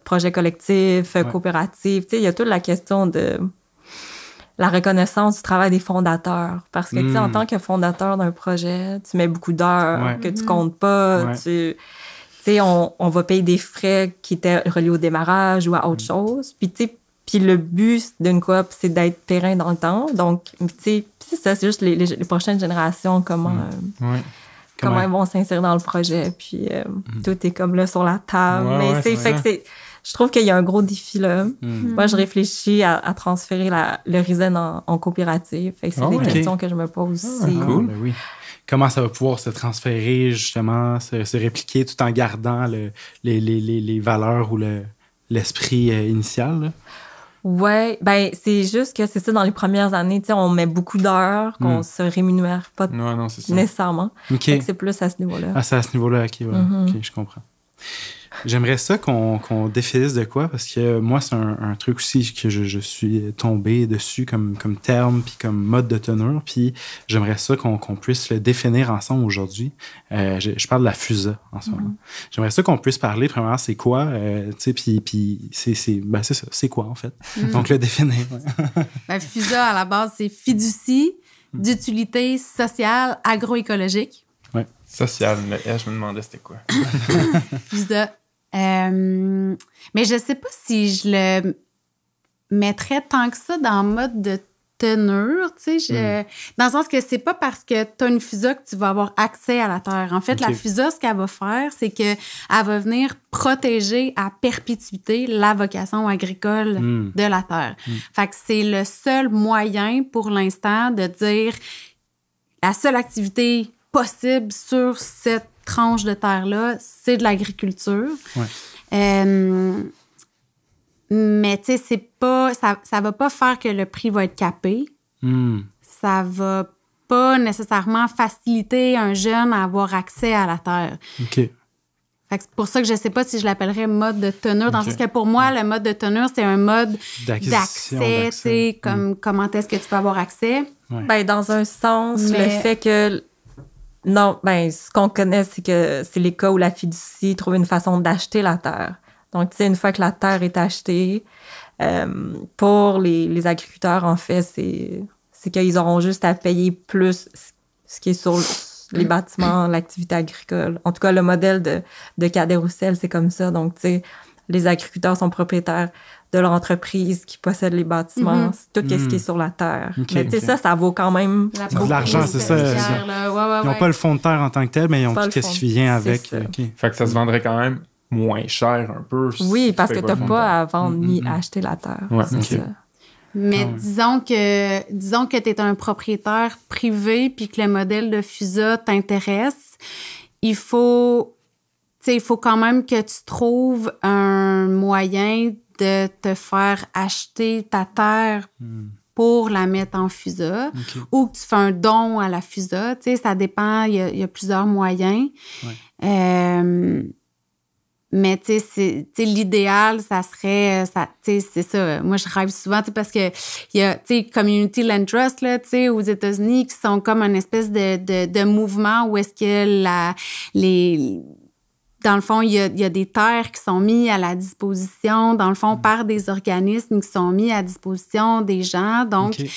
projet collectif, coopératif, il y a toute la question de la reconnaissance du travail des fondateurs. Parce que, en tant que fondateur d'un projet, tu mets beaucoup d'heures que tu comptes pas, on va payer des frais qui étaient reliés au démarrage ou à autre chose. Puis le but d'une coop, c'est d'être périn dans le temps. Donc, c'est ça, c'est juste les prochaines générations, comment ils vont s'insérer dans le projet. Puis tout est comme là sur la table. Je trouve qu'il y a un gros défi là. Moi, je réfléchis à transférer l'Horizon en coopérative. Fait que c'est des questions que je me pose aussi. Cool. Ben oui. Comment ça va pouvoir se transférer, justement, se répliquer tout en gardant les valeurs ou l'esprit initial? Là? Ouais, ben c'est juste que c'est ça, dans les premières années, tu sais, on met beaucoup d'heures qu'on se rémunère pas Non, c'est ça. nécessairement. OK. Fait que c'est plus à ce niveau-là. Ah, c'est à ce niveau-là, OK, ouais. OK, je comprends. J'aimerais ça qu'on définisse de quoi, parce que moi, c'est un truc aussi que je suis tombé dessus comme terme, puis comme mode de tenure, puis j'aimerais ça qu'on puisse le définir ensemble aujourd'hui. Je parle de la FUSA en ce moment. J'aimerais ça qu'on puisse parler, premièrement, c'est quoi, tu sais, puis c'est ça, c'est quoi, en fait? Donc, le définir. Ouais. Ben, FUSA, à la base, c'est fiducie d'utilité sociale agroécologique. Ouais. Social, mais je me demandais c'était quoi. FUSA. Mais je sais pas si je le mettrais tant que ça dans le mode de tenure, tu sais, dans le sens que c'est pas parce que tu as une FUSA que tu vas avoir accès à la terre. En fait, la FUSA, ce qu'elle va faire, c'est qu'elle va venir protéger à perpétuité la vocation agricole de la terre. Fait que c'est le seul moyen pour l'instant de dire la seule activité possible sur cette tranche de terre-là, c'est de l'agriculture. Ouais. Mais tu sais, c'est pas, ça va pas faire que le prix va être capé. Ça va pas nécessairement faciliter un jeune à avoir accès à la terre. OK. Fait que c'est pour ça que je sais pas si je l'appellerais mode de tenure, dans le sens que pour moi, le mode de tenure, c'est un mode d'accès, tu sais, comme comment est-ce que tu peux avoir accès. Ouais. Ben, dans un sens, le fait que non, ben, ce qu'on connaît, c'est que c'est les cas où la fiducie trouve une façon d'acheter la terre. Donc, tu sais, une fois que la terre est achetée, pour les agriculteurs, en fait, c'est qu'ils auront juste à payer plus ce qui est sur les bâtiments, l'activité agricole. En tout cas, le modèle de Cadet-Roussel, c'est comme ça. Donc, tu sais, les agriculteurs sont propriétaires de leur entreprise qui possède les bâtiments, tout ce qui est sur la terre. Mais tu sais, ça vaut quand même de l'argent, c'est ça. Ils n'ont pas le fond de terre en tant que tel, mais ils ont tout ce qui vient avec. Fait que ça se vendrait quand même moins cher un peu. Oui, parce que tu n'as pas à vendre ni à acheter la terre. Ouais, c'est ça. Mais disons que tu es un propriétaire privé puis que le modèle de FUSA t'intéresse, il faut quand même que tu trouves un moyen de te faire acheter ta terre pour la mettre en FUSA ou que tu fais un don à la FUSA. Tu sais, ça dépend, il y a plusieurs moyens. Ouais. Mais tu sais, l'idéal, ça serait, tu sais, c'est ça. Moi, je rêve souvent, tu sais, parce que il y a, tu sais, Community Land Trust là, tu sais, aux États-Unis, qui sont comme une espèce de mouvement où est-ce que dans le fond, il y a des terres qui sont mises à la disposition, dans le fond, par des organismes qui sont mis à disposition des gens. Donc, tu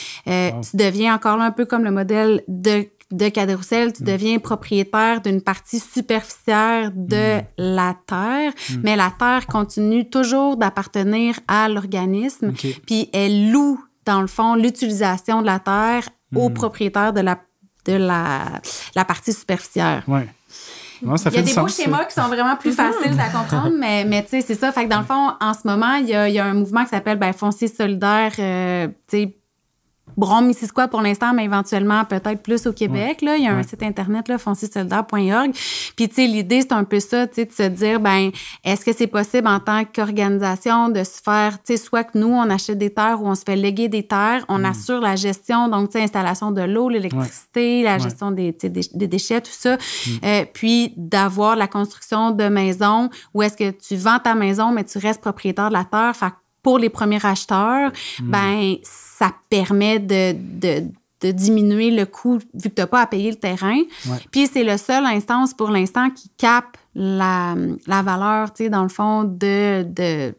deviens encore là un peu comme le modèle de Cadet-Roussel, tu deviens propriétaire d'une partie superficielle de la terre, mais la terre continue toujours d'appartenir à l'organisme, puis elle loue, dans le fond, l'utilisation de la terre aux propriétaires de la partie superficielle. Ouais. Non, ça il y a des beaux sens, schémas qui sont vraiment plus faciles à comprendre, mais tu sais, c'est ça. Fait que dans le fond, en ce moment, il y a un mouvement qui s'appelle Foncier solidaire, tu sais, Brome-Missisquoi pour l'instant, mais éventuellement peut-être plus au Québec. Là. Il y a un site internet, là, fonciersolidaire.org. Puis, tu sais, l'idée, c'est un peu ça, tu sais, de se dire, est-ce que c'est possible en tant qu'organisation de se faire, tu sais, soit que nous, on achète des terres ou on se fait léguer des terres, on assure la gestion, donc, tu sais, installation de l'eau, l'électricité, la gestion des déchets, tout ça. Puis, d'avoir la construction de maisons où est-ce que tu vends ta maison, mais tu restes propriétaire de la terre. Fait pour les premiers acheteurs, ça permet de diminuer le coût vu que tu n'as pas à payer le terrain. Ouais. Puis c'est le seul instance pour l'instant qui capte la valeur, tu sais, dans le fond, de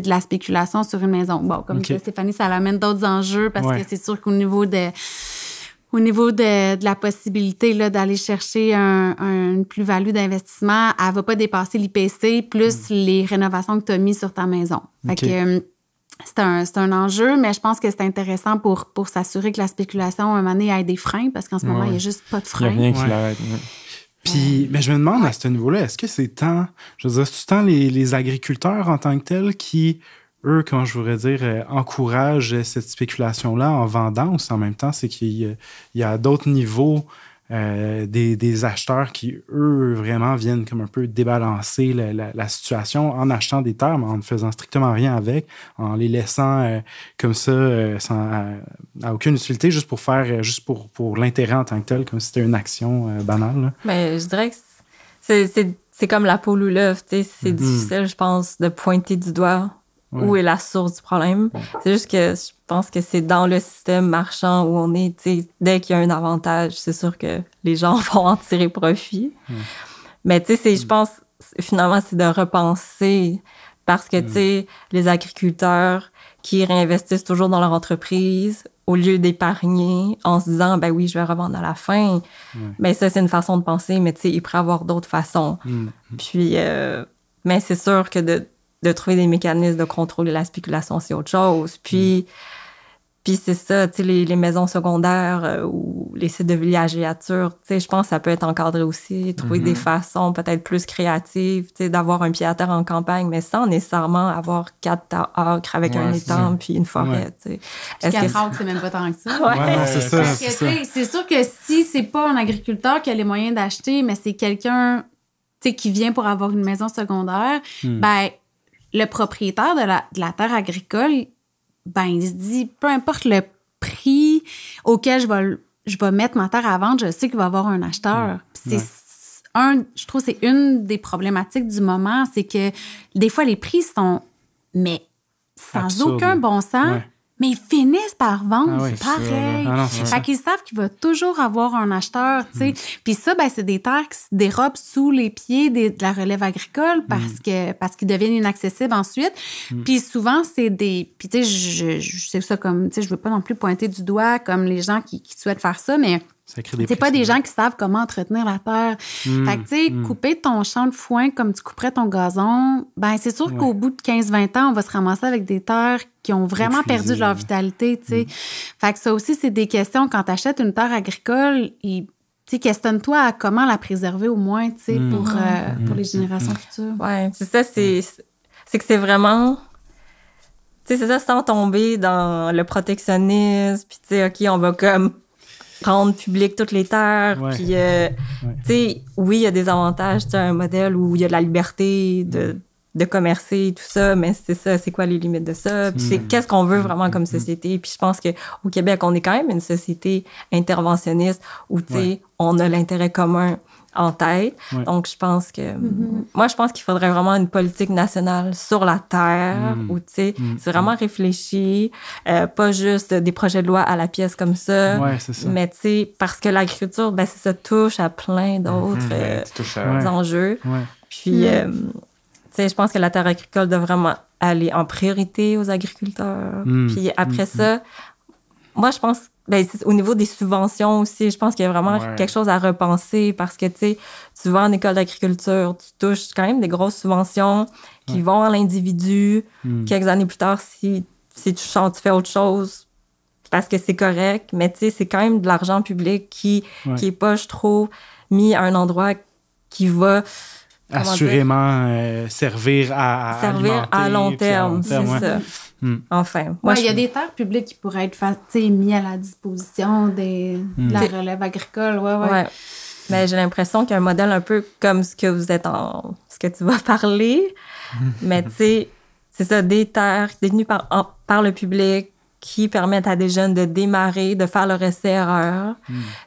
la spéculation sur une maison. Bon, comme disait Stéphanie, ça amène d'autres enjeux parce que c'est sûr qu'au niveau de la possibilité là, d'aller chercher une plus-value d'investissement, elle va pas dépasser l'IPC plus les rénovations que tu as mises sur ta maison. Fait que c'est un enjeu, mais je pense que c'est intéressant pour s'assurer que la spéculation, à un moment donné, ait des freins, parce qu'en ce moment, il n'y a juste pas de freins. Il n'y a rien qui l'arrête. Puis, mais je me demande à ce niveau-là, est-ce que c'est tant, je veux dire, c'est tant les agriculteurs en tant que tels qui, eux, comment je voudrais dire, encouragent cette spéculation-là en vendant, ou en même temps, c'est qu'il y a d'autres niveaux des acheteurs qui, eux, vraiment viennent comme un peu débalancer la situation en achetant des terres, mais en ne faisant strictement rien avec, en les laissant comme ça, à aucune utilité, juste pour l'intérêt en tant que tel, comme si c'était une action banale. Là. Mais je dirais que c'est comme la poule ou l'œuf, tu sais, c'est difficile, je pense, de pointer du doigt où est la source du problème. C'est juste que je pense que c'est dans le système marchand où on est, tu sais, dès qu'il y a un avantage, c'est sûr que les gens vont en tirer profit. Mais tu sais, je pense, finalement, c'est de repenser parce que, tu sais, les agriculteurs qui réinvestissent toujours dans leur entreprise au lieu d'épargner en se disant, ben oui, je vais revendre à la fin. Ben ça, c'est une façon de penser, mais tu sais, il pourrait y avoir d'autres façons. Puis, mais c'est sûr que de trouver des mécanismes de contrôler la spéculation, c'est autre chose. Puis c'est ça, tu sais, les maisons secondaires ou les sites de villégiature, tu sais, je pense que ça peut être encadré aussi, trouver des façons peut-être plus créatives, tu sais, d'avoir un pied à terre en campagne, mais sans nécessairement avoir 4 acres avec un étang puis une forêt, tu sais. 4 acres, c'est même pas tant que ça. Non, c'est ça. Parce que, c'est sûr que si c'est pas un agriculteur qui a les moyens d'acheter, mais c'est quelqu'un, tu sais, qui vient pour avoir une maison secondaire, ben le propriétaire de la terre agricole, ben il se dit, peu importe le prix auquel je vais mettre ma terre à vendre, je sais qu'il va y avoir un acheteur. Je trouve que c'est une des problématiques du moment, c'est que des fois, les prix sont, mais sans absurde. aucun bon sens, mais ils finissent par vendre pareil. Fait qu'ils savent qu'il va toujours avoir un acheteur, tu sais. Puis ça, ben c'est des terres qui se dérobent sous les pieds de la relève agricole parce qu'ils deviennent inaccessibles ensuite. Puis souvent, c'est des... Puis tu sais, je sais ça comme... Tu sais, je veux pas non plus pointer du doigt comme les gens qui souhaitent faire ça, mais... C'est pas des gens qui savent comment entretenir la terre. Fait que, tu sais, couper ton champ de foin comme tu couperais ton gazon, ben c'est sûr qu'au bout de 15-20 ans, on va se ramasser avec des terres qui ont vraiment perdu de leur vitalité, tu sais. Fait que ça aussi, c'est des questions. Quand tu achètes une terre agricole, tu sais, questionne-toi à comment la préserver au moins, tu sais, pour les générations futures. Ouais, c'est ça, c'est que c'est vraiment... Tu sais, c'est ça, sans tomber dans le protectionnisme, puis tu sais, OK, on va comme... rendre public toutes les terres. Puis, tu sais, oui, il y a des avantages. Tu sais, un modèle où il y a de la liberté de commercer et tout ça, mais c'est ça, c'est quoi les limites de ça? Puis c'est qu'est-ce qu'on veut vraiment comme société? Puis je pense qu'au Québec, on est quand même une société interventionniste où, tu sais, on a l'intérêt commun en tête. Donc, je pense que... Moi, je pense qu'il faudrait vraiment une politique nationale sur la terre où, tu sais, c'est vraiment réfléchi, pas juste des projets de loi à la pièce comme ça, mais, tu sais, parce que l'agriculture, ben, ça touche à plein d'autres enjeux. Puis, tu sais, je pense que la terre agricole doit vraiment aller en priorité aux agriculteurs. Puis après ça, moi, je pense... Ben, au niveau des subventions aussi, je pense qu'il y a vraiment quelque chose à repenser parce que, tu sais, tu vas en école d'agriculture, tu touches quand même des grosses subventions qui vont à l'individu. Quelques années plus tard, si tu fais autre chose parce que c'est correct, mais tu sais, c'est quand même de l'argent public qui est pas, je trouve, mis à un endroit qui va... assurément servir à long terme, c'est ça. Enfin. Il y a des terres publiques qui pourraient être mises à la disposition de la relève agricole. Mais j'ai l'impression qu'il y a un modèle un peu comme ce que tu vas parler. Mais tu sais, c'est ça, des terres détenues par le public qui permettent à des jeunes de démarrer, de faire leur essai-erreur,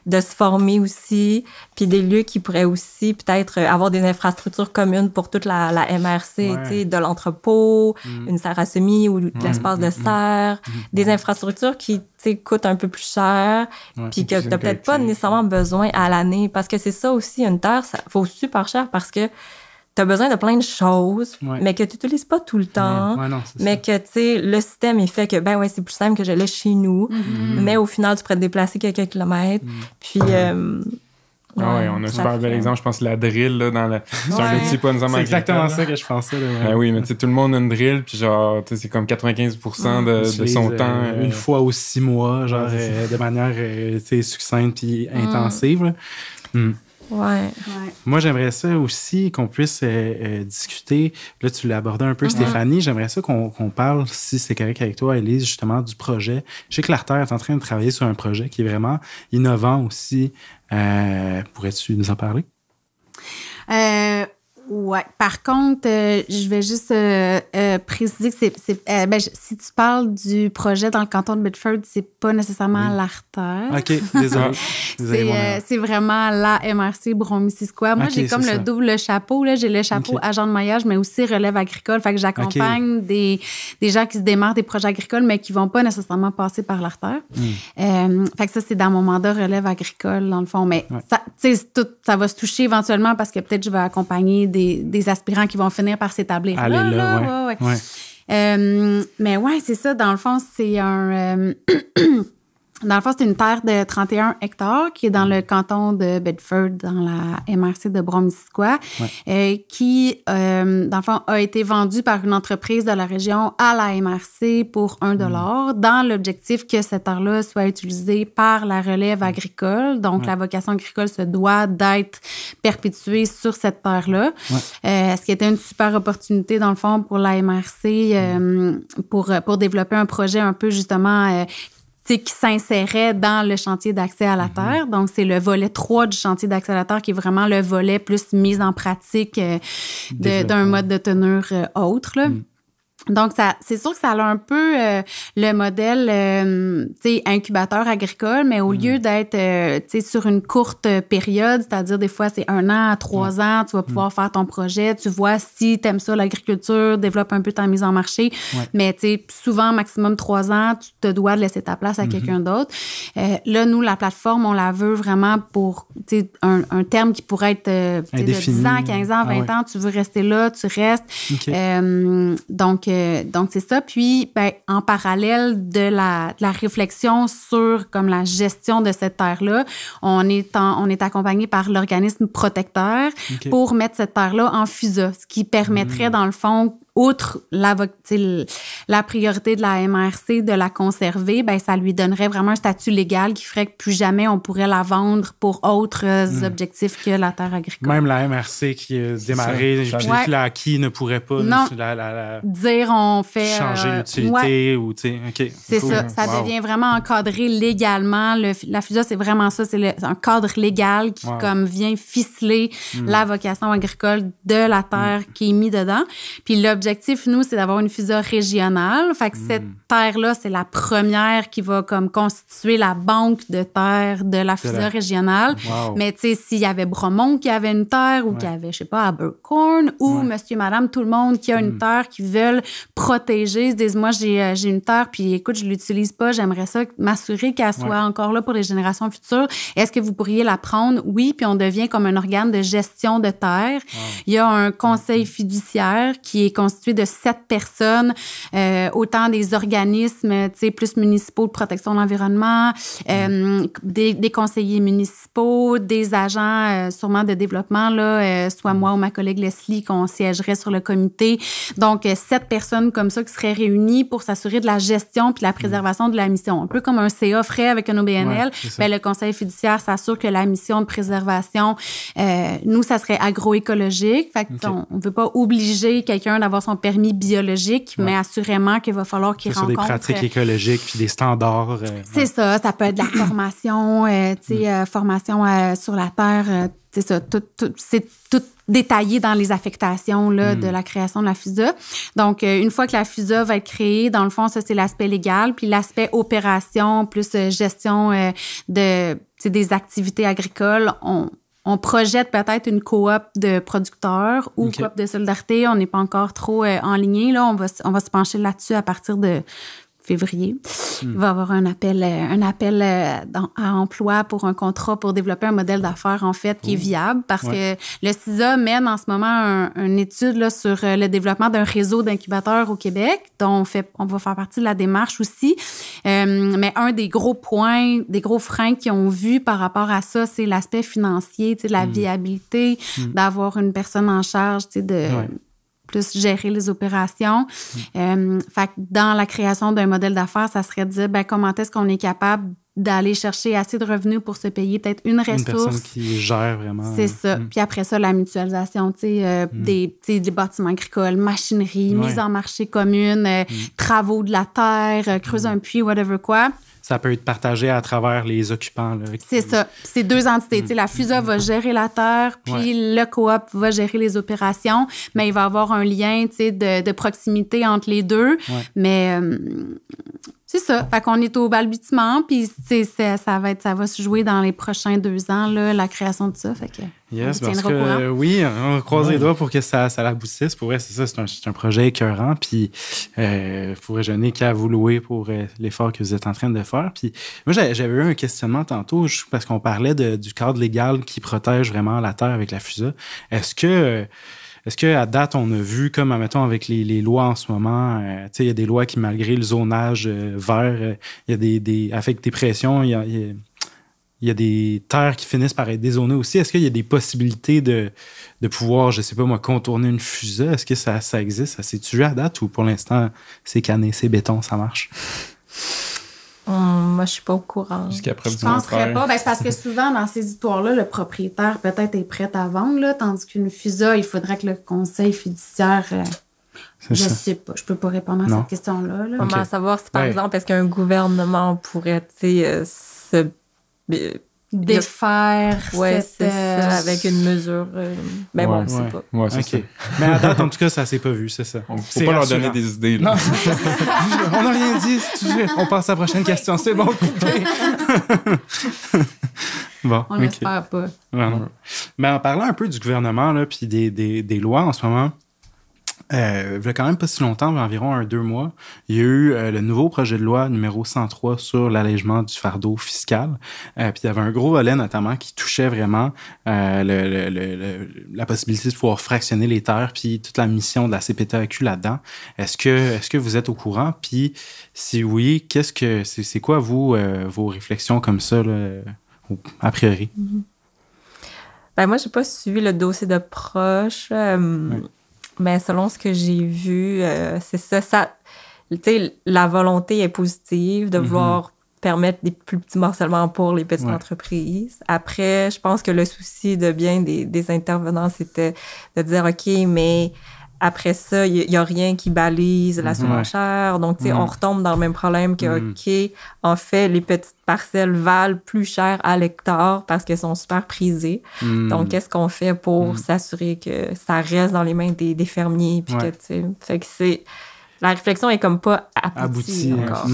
de se former aussi, puis des lieux qui pourraient aussi peut-être avoir des infrastructures communes pour toute la MRC, tu sais, de l'entrepôt, une serre à semis ou de l'espace de serre, des infrastructures qui, tu sais, coûtent un peu plus cher, puis que t'as peut-être pas nécessairement besoin à l'année, parce que c'est ça aussi, une terre, ça vaut super cher parce que tu as besoin de plein de choses, mais que tu n'utilises pas tout le temps. Mais que, tu sais, le système est fait que, ben ouais, c'est plus simple que je laisse chez nous. Mais au final, tu pourrais te déplacer quelques kilomètres. Puis, on a un super bel exemple. Je pense la drill, là, c'est un outil pas nécessairement C'est exactement ça que je pensais. Ben oui, mais tu sais, tout le monde a une drill, puis genre, tu sais, c'est comme 95% de son temps. Une fois aux 6 mois, genre, de manière, tu sais, succincte puis intensive. Ouais. Moi, j'aimerais ça aussi qu'on puisse discuter. Là, tu l'as abordé un peu, Stéphanie. J'aimerais ça qu'on parle, si c'est correct avec toi, Élise, justement, du projet. Je sais que l'Artère est en train de travailler sur un projet qui est vraiment innovant aussi. Pourrais-tu nous en parler? Ouais. Par contre, je vais juste préciser que si tu parles du projet dans le canton de Bedford, c'est pas nécessairement l'Artère. OK, désolé. C'est vraiment la MRC Brome-Missisquoi. Moi, j'ai comme le double chapeau. Là. J'ai le chapeau agent de maillage, mais aussi relève agricole. Fait que j'accompagne des gens qui se démarrent des projets agricoles, mais qui vont pas nécessairement passer par l'Artère. Fait que ça, c'est dans mon mandat relève agricole, dans le fond. Mais ça va se toucher éventuellement parce que peut-être je vais accompagner des aspirants qui vont finir par s'établir. Mais ouais, c'est ça. Dans le fond, c'est Dans le fond, c'est une terre de 31 hectares qui est dans le canton de Bedford, dans la MRC de Brome-Missisquoi, qui, dans le fond, a été vendue par une entreprise de la région à la MRC pour 1 $, dans l'objectif que cette terre-là soit utilisée par la relève agricole. Donc, la vocation agricole se doit d'être perpétuée sur cette terre-là. Ce qui était une super opportunité, dans le fond, pour la MRC pour développer un projet un peu, justement, qui s'insérait dans le chantier d'accès à la terre. Donc, c'est le volet 3 du chantier d'accès à la terre qui est vraiment le volet plus mise en pratique d'un mode de tenure autre, là. Donc, c'est sûr que ça a un peu le modèle, incubateur agricole, mais au lieu d'être, sur une courte période, c'est-à-dire des fois, c'est 1 an à 3 ans, tu vas pouvoir faire ton projet, tu vois si t'aimes ça, l'agriculture, développe un peu ta mise en marché, mais souvent, maximum 3 ans, tu te dois de laisser ta place à quelqu'un d'autre. Là, nous, la plateforme, on la veut vraiment pour, un terme qui pourrait être de 10 ans, 15 ans, 20 ans, tu veux rester là, tu restes. Donc, c'est ça. Puis, en parallèle de la réflexion sur comme la gestion de cette terre-là, on est accompagné par l'organisme protecteur pour mettre cette terre-là en FUSA, ce qui permettrait, dans le fond, outre la priorité de la MRC de la conserver, ça lui donnerait vraiment un statut légal qui ferait que plus jamais on pourrait la vendre pour autres objectifs que la terre agricole. Même la MRC qui a démarré, puis qui l'a acquis, ne pourrait pas dire on fait changer l'utilité ou c'est cool. Ça devient vraiment encadré légalement. La FUSA, c'est vraiment ça, c'est un cadre légal qui comme vient ficeler la vocation agricole de la terre qui est mis dedans. Puis l'objectif, nous, c'est d'avoir une FUSA régionale. Fait que cette terre-là, c'est la première qui va comme constituer la banque de terre de la FUSA régionale. Mais tu sais, s'il y avait Bromont qui avait une terre ou qui avait, je sais pas, Abercorn ou monsieur, madame, tout le monde qui a une terre qui veulent protéger, se disent, moi, j'ai une terre, puis écoute, je l'utilise pas, j'aimerais ça m'assurer qu'elle soit encore là pour les générations futures. Est-ce que vous pourriez la prendre? Oui, puis on devient comme un organe de gestion de terre. Il y a un conseil fiduciaire qui est constitué de 7 personnes, autant des organismes, plus municipaux de protection de l'environnement, des conseillers municipaux, des agents sûrement de développement, là, soit moi ou ma collègue Leslie, qu'on siégerait sur le comité. Donc, 7 personnes comme ça qui seraient réunies pour s'assurer de la gestion puis de la préservation de la mission. Un peu comme un CA ferait avec un OBNL, le conseil fiduciaire s'assure que la mission de préservation, nous, ça serait agroécologique. Fait que on ne veut pas obliger quelqu'un d'avoir son permis biologique, mais assurément qu'il va falloir qu'il rencontre... des pratiques écologiques puis des standards. C'est ça. Ça peut être de la formation, formation sur la terre. C'est ça. C'est tout détaillé dans les affectations là, de la création de la FUSA. Donc, une fois que la FUSA va être créée, dans le fond, ça, c'est l'aspect légal. Puis l'aspect opération plus gestion des activités agricoles, on projette peut-être une coop de producteurs ou coop de solidarité. On n'est pas encore trop enligné. Là, on va se pencher là-dessus à partir de février. Il va y avoir un appel à emploi pour un contrat pour développer un modèle d'affaires, en fait, qui est viable parce que le CISA mène en ce moment une étude là, sur le développement d'un réseau d'incubateurs au Québec, dont on va faire partie de la démarche aussi. Mais un des gros points, des gros freins qu'ils ont vu par rapport à ça, c'est l'aspect financier, la viabilité, d'avoir une personne en charge, plus gérer les opérations. Fait que dans la création d'un modèle d'affaires, ça serait de dire, comment est-ce qu'on est capable d'aller chercher assez de revenus pour se payer peut-être une ressource. Une personne qui gère vraiment. C'est ça. Puis après ça, la mutualisation, des bâtiments agricoles, machinerie, mise en marché commune, travaux de la terre, creuser un puits, whatever quoi. Ça peut être partagé à travers les occupants. Là, c'est ça. C'est deux entités. La FUSA va gérer la terre, puis le coop va gérer les opérations, mais il va y avoir un lien de proximité entre les deux. Ouais. Mais c'est ça. Fait qu'on est au balbutiement, puis ça va se jouer dans les prochains 2 ans, là, la création de ça. Fait que yes, parce que oui, on croise les doigts pour que ça l'aboutisse. Pour vrai, c'est ça, c'est un projet écœurant. Puis, pour je n'ai qu'à vous louer pour l'effort que vous êtes en train de faire. Puis, moi, j'avais eu un questionnement tantôt, parce qu'on parlait du cadre légal qui protège vraiment la terre avec la FUSA. Est-ce qu'à date, on a vu, comme, admettons, avec les lois en ce moment, il y a des lois qui, malgré le zonage vert, il y a avec des pressions, il y a des terres qui finissent par être dézonées aussi. Est-ce qu'il y a des possibilités de pouvoir, je sais pas moi, contourner une FUSA? Est-ce que ça existe? Ça s'est-tu à date ou pour l'instant, c'est cané, c'est béton, ça marche? Moi, je suis pas au courant. Jusqu'à preuve du contraire. Je penserais pas. C'est parce que souvent, dans ces histoires-là, le propriétaire peut-être est prêt à vendre, là, tandis qu'une FUSA, il faudrait que le conseil fiduciaire... je sais pas. Je peux pas répondre à cette question-là. Là. Comment savoir si, par exemple, est-ce qu'un gouvernement pourrait, se... défaire c'est ça, avec une mesure... mais bon, on ne sait pas. Ouais, c'est ça. Mais à date, en tout cas, ça s'est pas vu, c'est ça. Il faut pas leur donner des idées. Là. Non, on n'a rien dit. On passe à la prochaine question. C'est bon, coupé. Bon, on l'espère pas. Ouais. Mais en parlant un peu du gouvernement, là, puis des lois en ce moment, il y a quand même pas si longtemps, environ 2 mois, il y a eu le nouveau projet de loi numéro 103 sur l'allègement du fardeau fiscal. Puis il y avait un gros volet notamment qui touchait vraiment la possibilité de pouvoir fractionner les terres, puis toute la mission de la CPTAQ là-dedans. Est-ce que vous êtes au courant? Puis si oui, c'est quoi vos réflexions comme ça, là, a priori? Ben moi, j'ai pas suivi le dossier de proche. Mais selon ce que j'ai vu, c'est ça la volonté est positive de vouloir permettre des plus petits morcellements pour les petites entreprises. Après, je pense que le souci de bien des intervenants, c'était de dire, OK, mais après ça, il n'y a rien qui balise la surenchère. Donc, on retombe dans le même problème que, OK, en fait, les petites parcelles valent plus cher à l'hectare parce qu'elles sont super prisées. Donc, qu'est-ce qu'on fait pour s'assurer que ça reste dans les mains des fermiers? Puis fait que la réflexion est comme pas aboutie encore.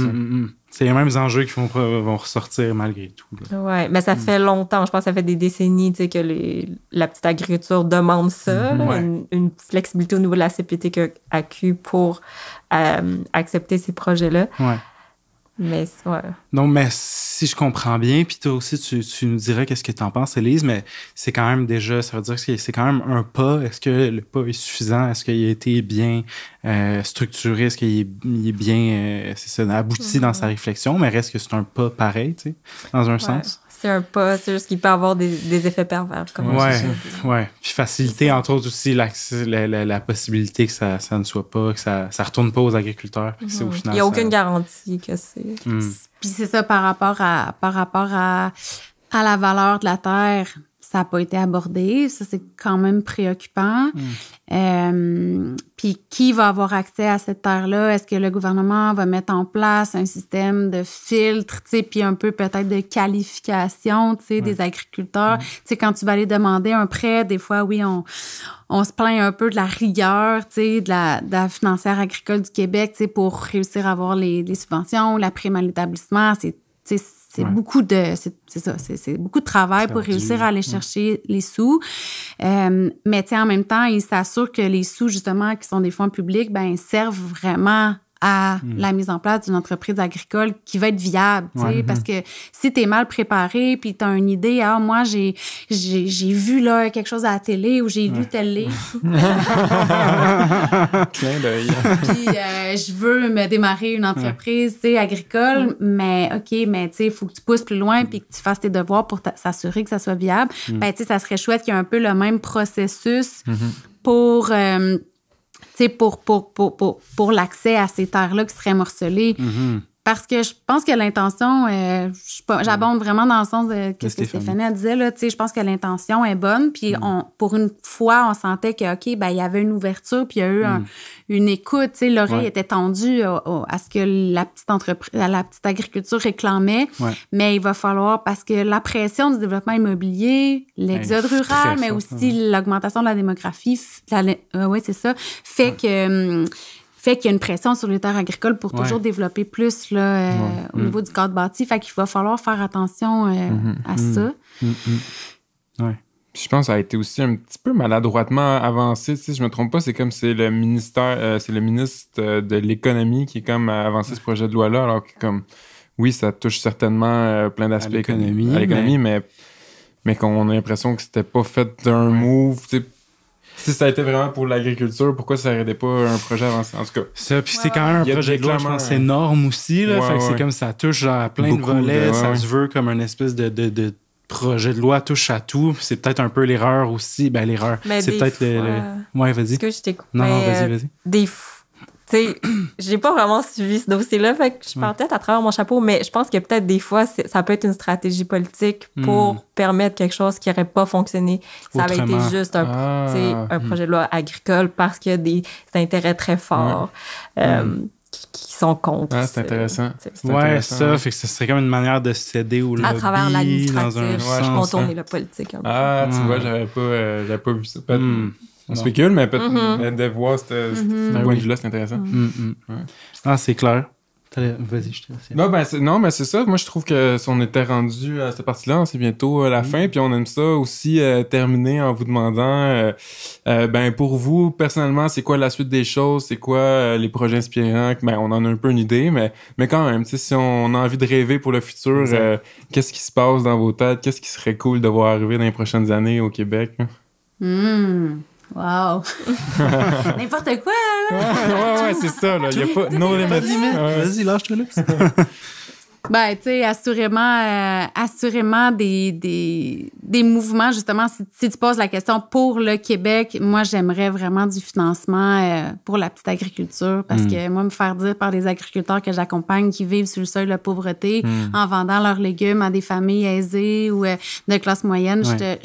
C'est les mêmes enjeux qui vont ressortir malgré tout. Oui, mais ça fait longtemps, je pense que ça fait des décennies que la petite agriculture demande ça, une petite flexibilité au niveau de la CPTAQ pour accepter ces projets-là. Ouais. Mais, Donc, mais si je comprends bien, puis toi aussi, tu nous dirais qu'est-ce que tu en penses, Élise, mais c'est quand même déjà, ça veut dire que c'est quand même un pas. Est-ce que le pas est suffisant? Est-ce qu'il a été bien structuré? Est-ce qu'il est bien abouti dans sa réflexion? Mais reste que c'est un pas pareil, tu sais, dans un sens? C'est un pas, c'est juste qu'il peut avoir des effets pervers. Oui. Puis faciliter, entre autres, aussi la possibilité que ça ne soit pas, que ça retourne pas aux agriculteurs. Puis au final, il n'y a aucune garantie que c'est... Puis c'est ça, par rapport à la valeur de la terre, ça n'a pas été abordé. Ça, c'est quand même préoccupant. Puis qui va avoir accès à cette terre-là? Est-ce que le gouvernement va mettre en place un système de filtre, puis un peu peut-être de qualification, des agriculteurs? Quand tu vas aller demander un prêt, des fois, oui, on se plaint un peu de la rigueur, de la financière agricole du Québec, pour réussir à avoir les subventions, la prime à l'établissement. C'est beaucoup de c'est beaucoup de travail pour réussir à aller chercher les sous. Mais en même temps, il s'assure que les sous, justement, qui sont des fonds publics, servent vraiment à la mise en place d'une entreprise agricole qui va être viable, parce que si t'es mal préparé puis t'as une idée, moi j'ai vu là quelque chose à la télé ou j'ai lu tel livre. Clin d'œil. Puis je veux me démarrer une entreprise, agricole, mais OK, mais il faut que tu pousses plus loin puis que tu fasses tes devoirs pour s'assurer que ça soit viable. Ça serait chouette qu'il y ait un peu le même processus pour pour l'accès à ces terres-là qui seraient morcelées. Parce que je pense que l'intention, j'abonde vraiment dans le sens de ce que Stéphanie disait, là, tu sais, je pense que l'intention est bonne, puis pour une fois, on sentait que, OK, ben il y avait une ouverture, puis il y a eu une écoute, tu sais, l'oreille était tendue à ce que la petite agriculture réclamait, mais il va falloir, parce que la pression du développement immobilier, l'exode rural, mais aussi l'augmentation de la démographie, c'est ça, fait qu'il y a une pression sur les terres agricoles pour toujours développer plus là, au niveau du cadre bâti. Fait qu'il va falloir faire attention à ça. Ouais. Puis je pense que ça a été aussi un petit peu maladroitement avancé. Si je me trompe pas, c'est comme c'est le ministère, c'est le ministre de l'économie qui est comme avancé ce projet de loi-là, alors que comme oui, ça touche certainement plein d'aspects à l'économie, mais qu'on a l'impression que c'était pas fait d'un move, tu sais. Si ça a été vraiment pour l'agriculture, pourquoi ça n'arrêtait pas un projet avancé? En tout cas. Ça, puis c'est quand même un projet de loi, je pense, énorme aussi. Là, fait que c'est comme ça touche genre à plein de volets. Ça se veut comme une espèce de projet de loi touche à tout. C'est peut-être un peu l'erreur aussi. Ben, l'erreur. Mais c'est peut-être Ouais, vas-y. Est-ce que je t'écoute? Non, vas-y. Tu sais, j'ai pas vraiment suivi ce dossier-là, fait que je parle peut-être à travers mon chapeau, mais je pense que peut-être des fois, ça peut être une stratégie politique pour permettre quelque chose qui n'aurait pas fonctionné. Ça avait été juste un projet de loi agricole parce qu'il y a des intérêts très forts qui sont contre. Ah, c'est intéressant. Ça fait que ce serait comme une manière de céder au lobby. À travers l'administratif, dans contourner la politique. Tu vois, j'avais pas vu ça. On spécule, mais peut-être de voir ce point de vue-là, c'est intéressant. Ah, c'est clair. Vas-y, je te laisse. Non, mais c'est ça. Moi, je trouve que si on était rendu à cette partie-là, c'est bientôt la fin. Puis on aime ça aussi terminer en vous demandant, pour vous, personnellement, c'est quoi la suite des choses? C'est quoi les projets inspirants? Ben, on en a un peu une idée, mais quand même, si on a envie de rêver pour le futur, qu'est-ce qui se passe dans vos têtes? Qu'est-ce qui serait cool de voir arriver dans les prochaines années au Québec? Wow! N'importe quoi, là! Ouais, c'est ça, là. Il n'y a pas no limit. Vas-y, lâche-toi là. Ben, tu sais, assurément des mouvements, justement, si tu poses la question pour le Québec, moi, j'aimerais vraiment du financement pour la petite agriculture parce que moi, me faire dire par des agriculteurs que j'accompagne qui vivent sur le seuil de la pauvreté en vendant leurs légumes à des familles aisées ou de classe moyenne, ça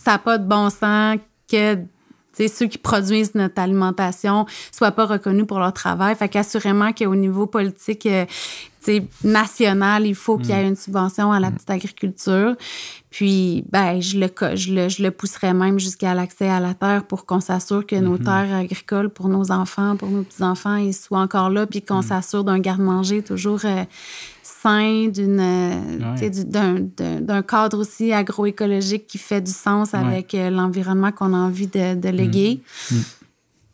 n'a pas de bon sens que ceux qui produisent notre alimentation soient pas reconnus pour leur travail. Fait qu'assurément qu'au niveau politique national, il faut qu'il y ait une subvention à la petite agriculture. Puis, je le pousserais même jusqu'à l'accès à la terre pour qu'on s'assure que nos terres agricoles pour nos enfants, pour nos petits-enfants, ils soient encore là, puis qu'on s'assure d'un garde-manger toujours sain, d'un cadre aussi agroécologique qui fait du sens avec l'environnement qu'on a envie de léguer.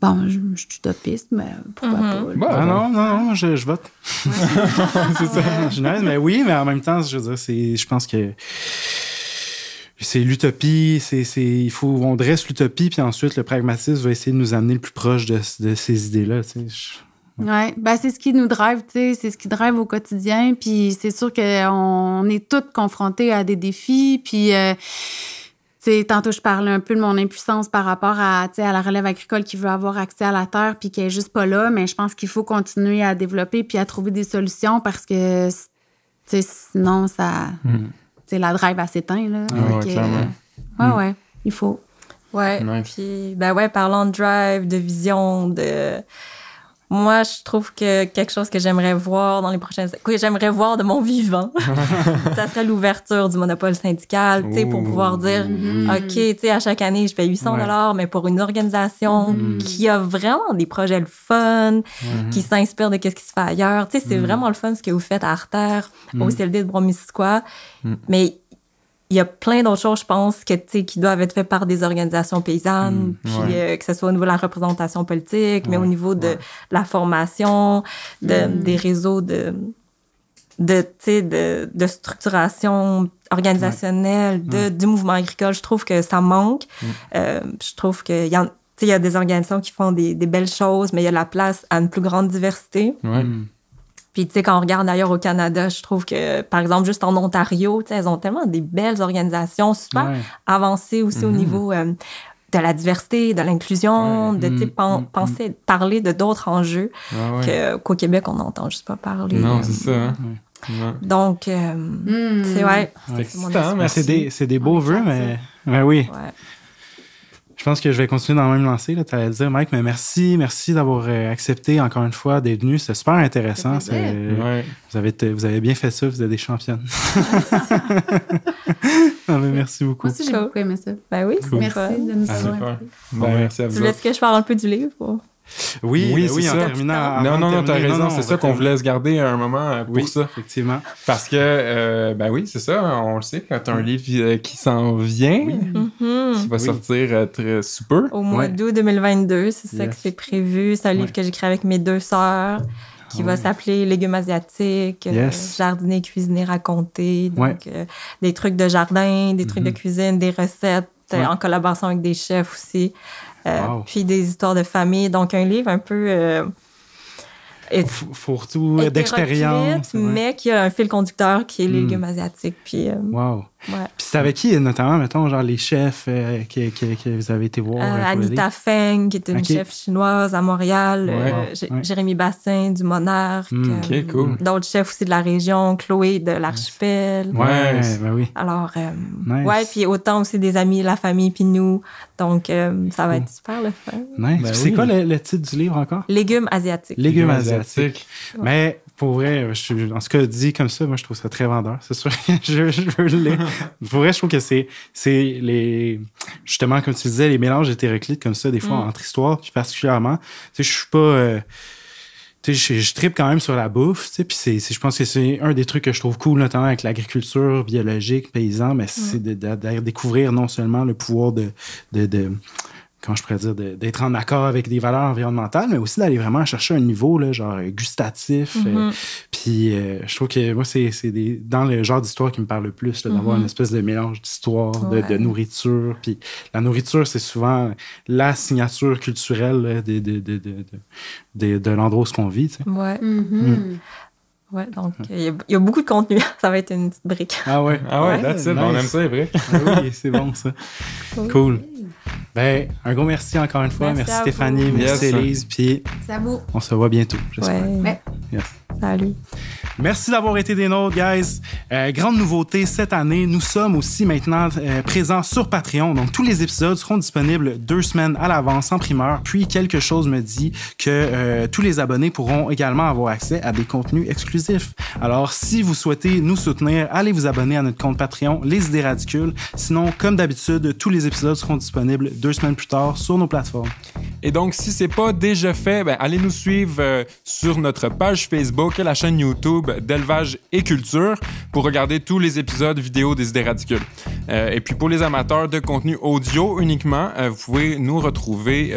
Bon, je suis utopiste, mais pourquoi pas? Non, je vote. C'est ça. Mais oui, mais en même temps, je veux dire, je pense que c'est l'utopie, on dresse l'utopie, puis ensuite, le pragmatisme va essayer de nous amener le plus proche de ces idées-là, Ouais, c'est ce qui nous drive, c'est ce qui drive au quotidien, puis c'est sûr qu'on est toutes confrontées à des défis, puis tantôt je parlais un peu de mon impuissance par rapport à la relève agricole qui veut avoir accès à la terre puis qui est juste pas là, mais je pense qu'il faut continuer à développer puis à trouver des solutions parce que sinon ça la drive elle s'éteint là. Clairement. Il faut. Ouais. Nice. Puis parlant de drive, de vision, moi, je trouve que quelque chose que j'aimerais voir dans les prochaines... que j'aimerais voir de mon vivant, ça serait l'ouverture du monopole syndical, pour pouvoir dire, OK, à chaque année, je paye 800 $, mais pour une organisation qui a vraiment des projets le fun, qui s'inspire de ce qui se fait ailleurs. C'est vraiment le fun ce que vous faites à Artère, au CLD de Broye-Missisquoi, mais il y a plein d'autres choses, je pense, qui doivent être faites par des organisations paysannes, puis que ce soit au niveau de la représentation politique, mais au niveau de la formation, des réseaux de structuration organisationnelle du mouvement agricole. Je trouve que ça manque. Je trouve qu'il y a des organisations qui font des belles choses, mais il y a la place à une plus grande diversité. Puis, quand on regarde ailleurs au Canada, je trouve que, par exemple, juste en Ontario, elles ont tellement des belles organisations super avancées aussi au niveau de la diversité, de l'inclusion, de penser, parler de d'autres enjeux qu'au Québec, on n'entend juste pas parler. Non, c'est ça. Hein? Donc, c'est excitant, merci. C'est des beaux vœux, mais oui. Ouais. Je pense que je vais continuer dans le même lancé. Tu allais dire, Mike, mais merci d'avoir accepté encore une fois d'être venu. C'était super intéressant. Vous avez bien fait ça, vous êtes des championnes. Non, mais merci beaucoup. Moi aussi, j'ai beaucoup aimé ça. Ben oui, cool. Merci de nous avoir. Merci à vous. Tu voulais que je parle un peu du livre? Ou? Oui, en terminant. Non, t'as raison. C'est ça qu'on voulait se garder un moment pour ça. Effectivement. Parce que, oui, c'est ça. On le sait, quand t'as un livre qui s'en vient, qui va sortir très sous peu. Au mois d'août 2022, c'est ça que c'est prévu. C'est un livre que j'écris avec mes 2 sœurs qui va s'appeler Légumes asiatiques, jardiner, cuisiner, raconter. Donc, des trucs de jardin, des trucs de cuisine, des recettes, en collaboration avec des chefs aussi. Puis des histoires de famille. Donc, un livre un peu... fourre-tout d'expérience. Mais qui a un fil conducteur qui est les légumes asiatiques. Puis, Puis c'est avec qui, notamment, mettons, genre les chefs que vous avez été voir? Anita Feng, qui est une chef chinoise à Montréal. Jérémy Bassin du Monarque. Cool. D'autres chefs aussi de la région. Chloé de l'Archipel. Ben oui. Alors, puis autant aussi des amis, la famille, puis nous. Donc, ça va être super le fun. Nice. Ben c'est quoi le titre du livre encore? Légumes asiatiques. Légumes asiatiques. Mais pour vrai, en ce cas, dit comme ça, moi, je trouve ça très vendeur. C'est sûr que je veux le lire. Pour vrai, je trouve que c'est les... Justement, comme tu disais, les mélanges hétéroclites comme ça, des fois, entre histoires, puis particulièrement. Tu sais, je suis pas... je trippe quand même sur la bouffe, tu sais, puis je pense que c'est un des trucs que je trouve cool, notamment avec l'agriculture biologique, paysan, mais c'est de découvrir non seulement le pouvoir de comment je pourrais dire, d'être en accord avec des valeurs environnementales, mais aussi d'aller vraiment chercher un niveau, là, genre gustatif. Puis je trouve que moi, c'est dans le genre d'histoire qui me parle le plus, là, d'avoir une espèce de mélange d'histoire, de nourriture. Puis la nourriture, c'est souvent la signature culturelle là, de l'endroit où on vit. Tu sais. Ouais, donc il y a beaucoup de contenu. Ça va être une petite brique. Ah ouais, that's it. Nice. On aime ça, les briques. Oui, c'est bon, ça. Cool. Ben, un gros merci encore une fois. Merci Stéphanie, merci Élise. Puis on se voit bientôt, j'espère. Yes. Salut. Merci d'avoir été des nôtres, guys. Grande nouveauté cette année, nous sommes aussi maintenant présents sur Patreon. Donc, tous les épisodes seront disponibles 2 semaines à l'avance en primeur. Puis, quelque chose me dit que tous les abonnés pourront également avoir accès à des contenus exclusifs. Alors, si vous souhaitez nous soutenir, allez vous abonner à notre compte Patreon, Les Idées Radicules. Sinon, comme d'habitude, tous les épisodes seront disponibles 2 semaines plus tard sur nos plateformes. Et donc, si c'est pas déjà fait, allez nous suivre sur notre page Facebook et la chaîne YouTube d'Élevage et Culture pour regarder tous les épisodes vidéo des Idées Radicules. Et puis, pour les amateurs de contenu audio uniquement, vous pouvez nous retrouver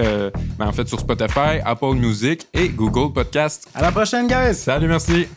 en fait sur Spotify, Apple Music et Google Podcast. À la prochaine, guys! Salut, merci!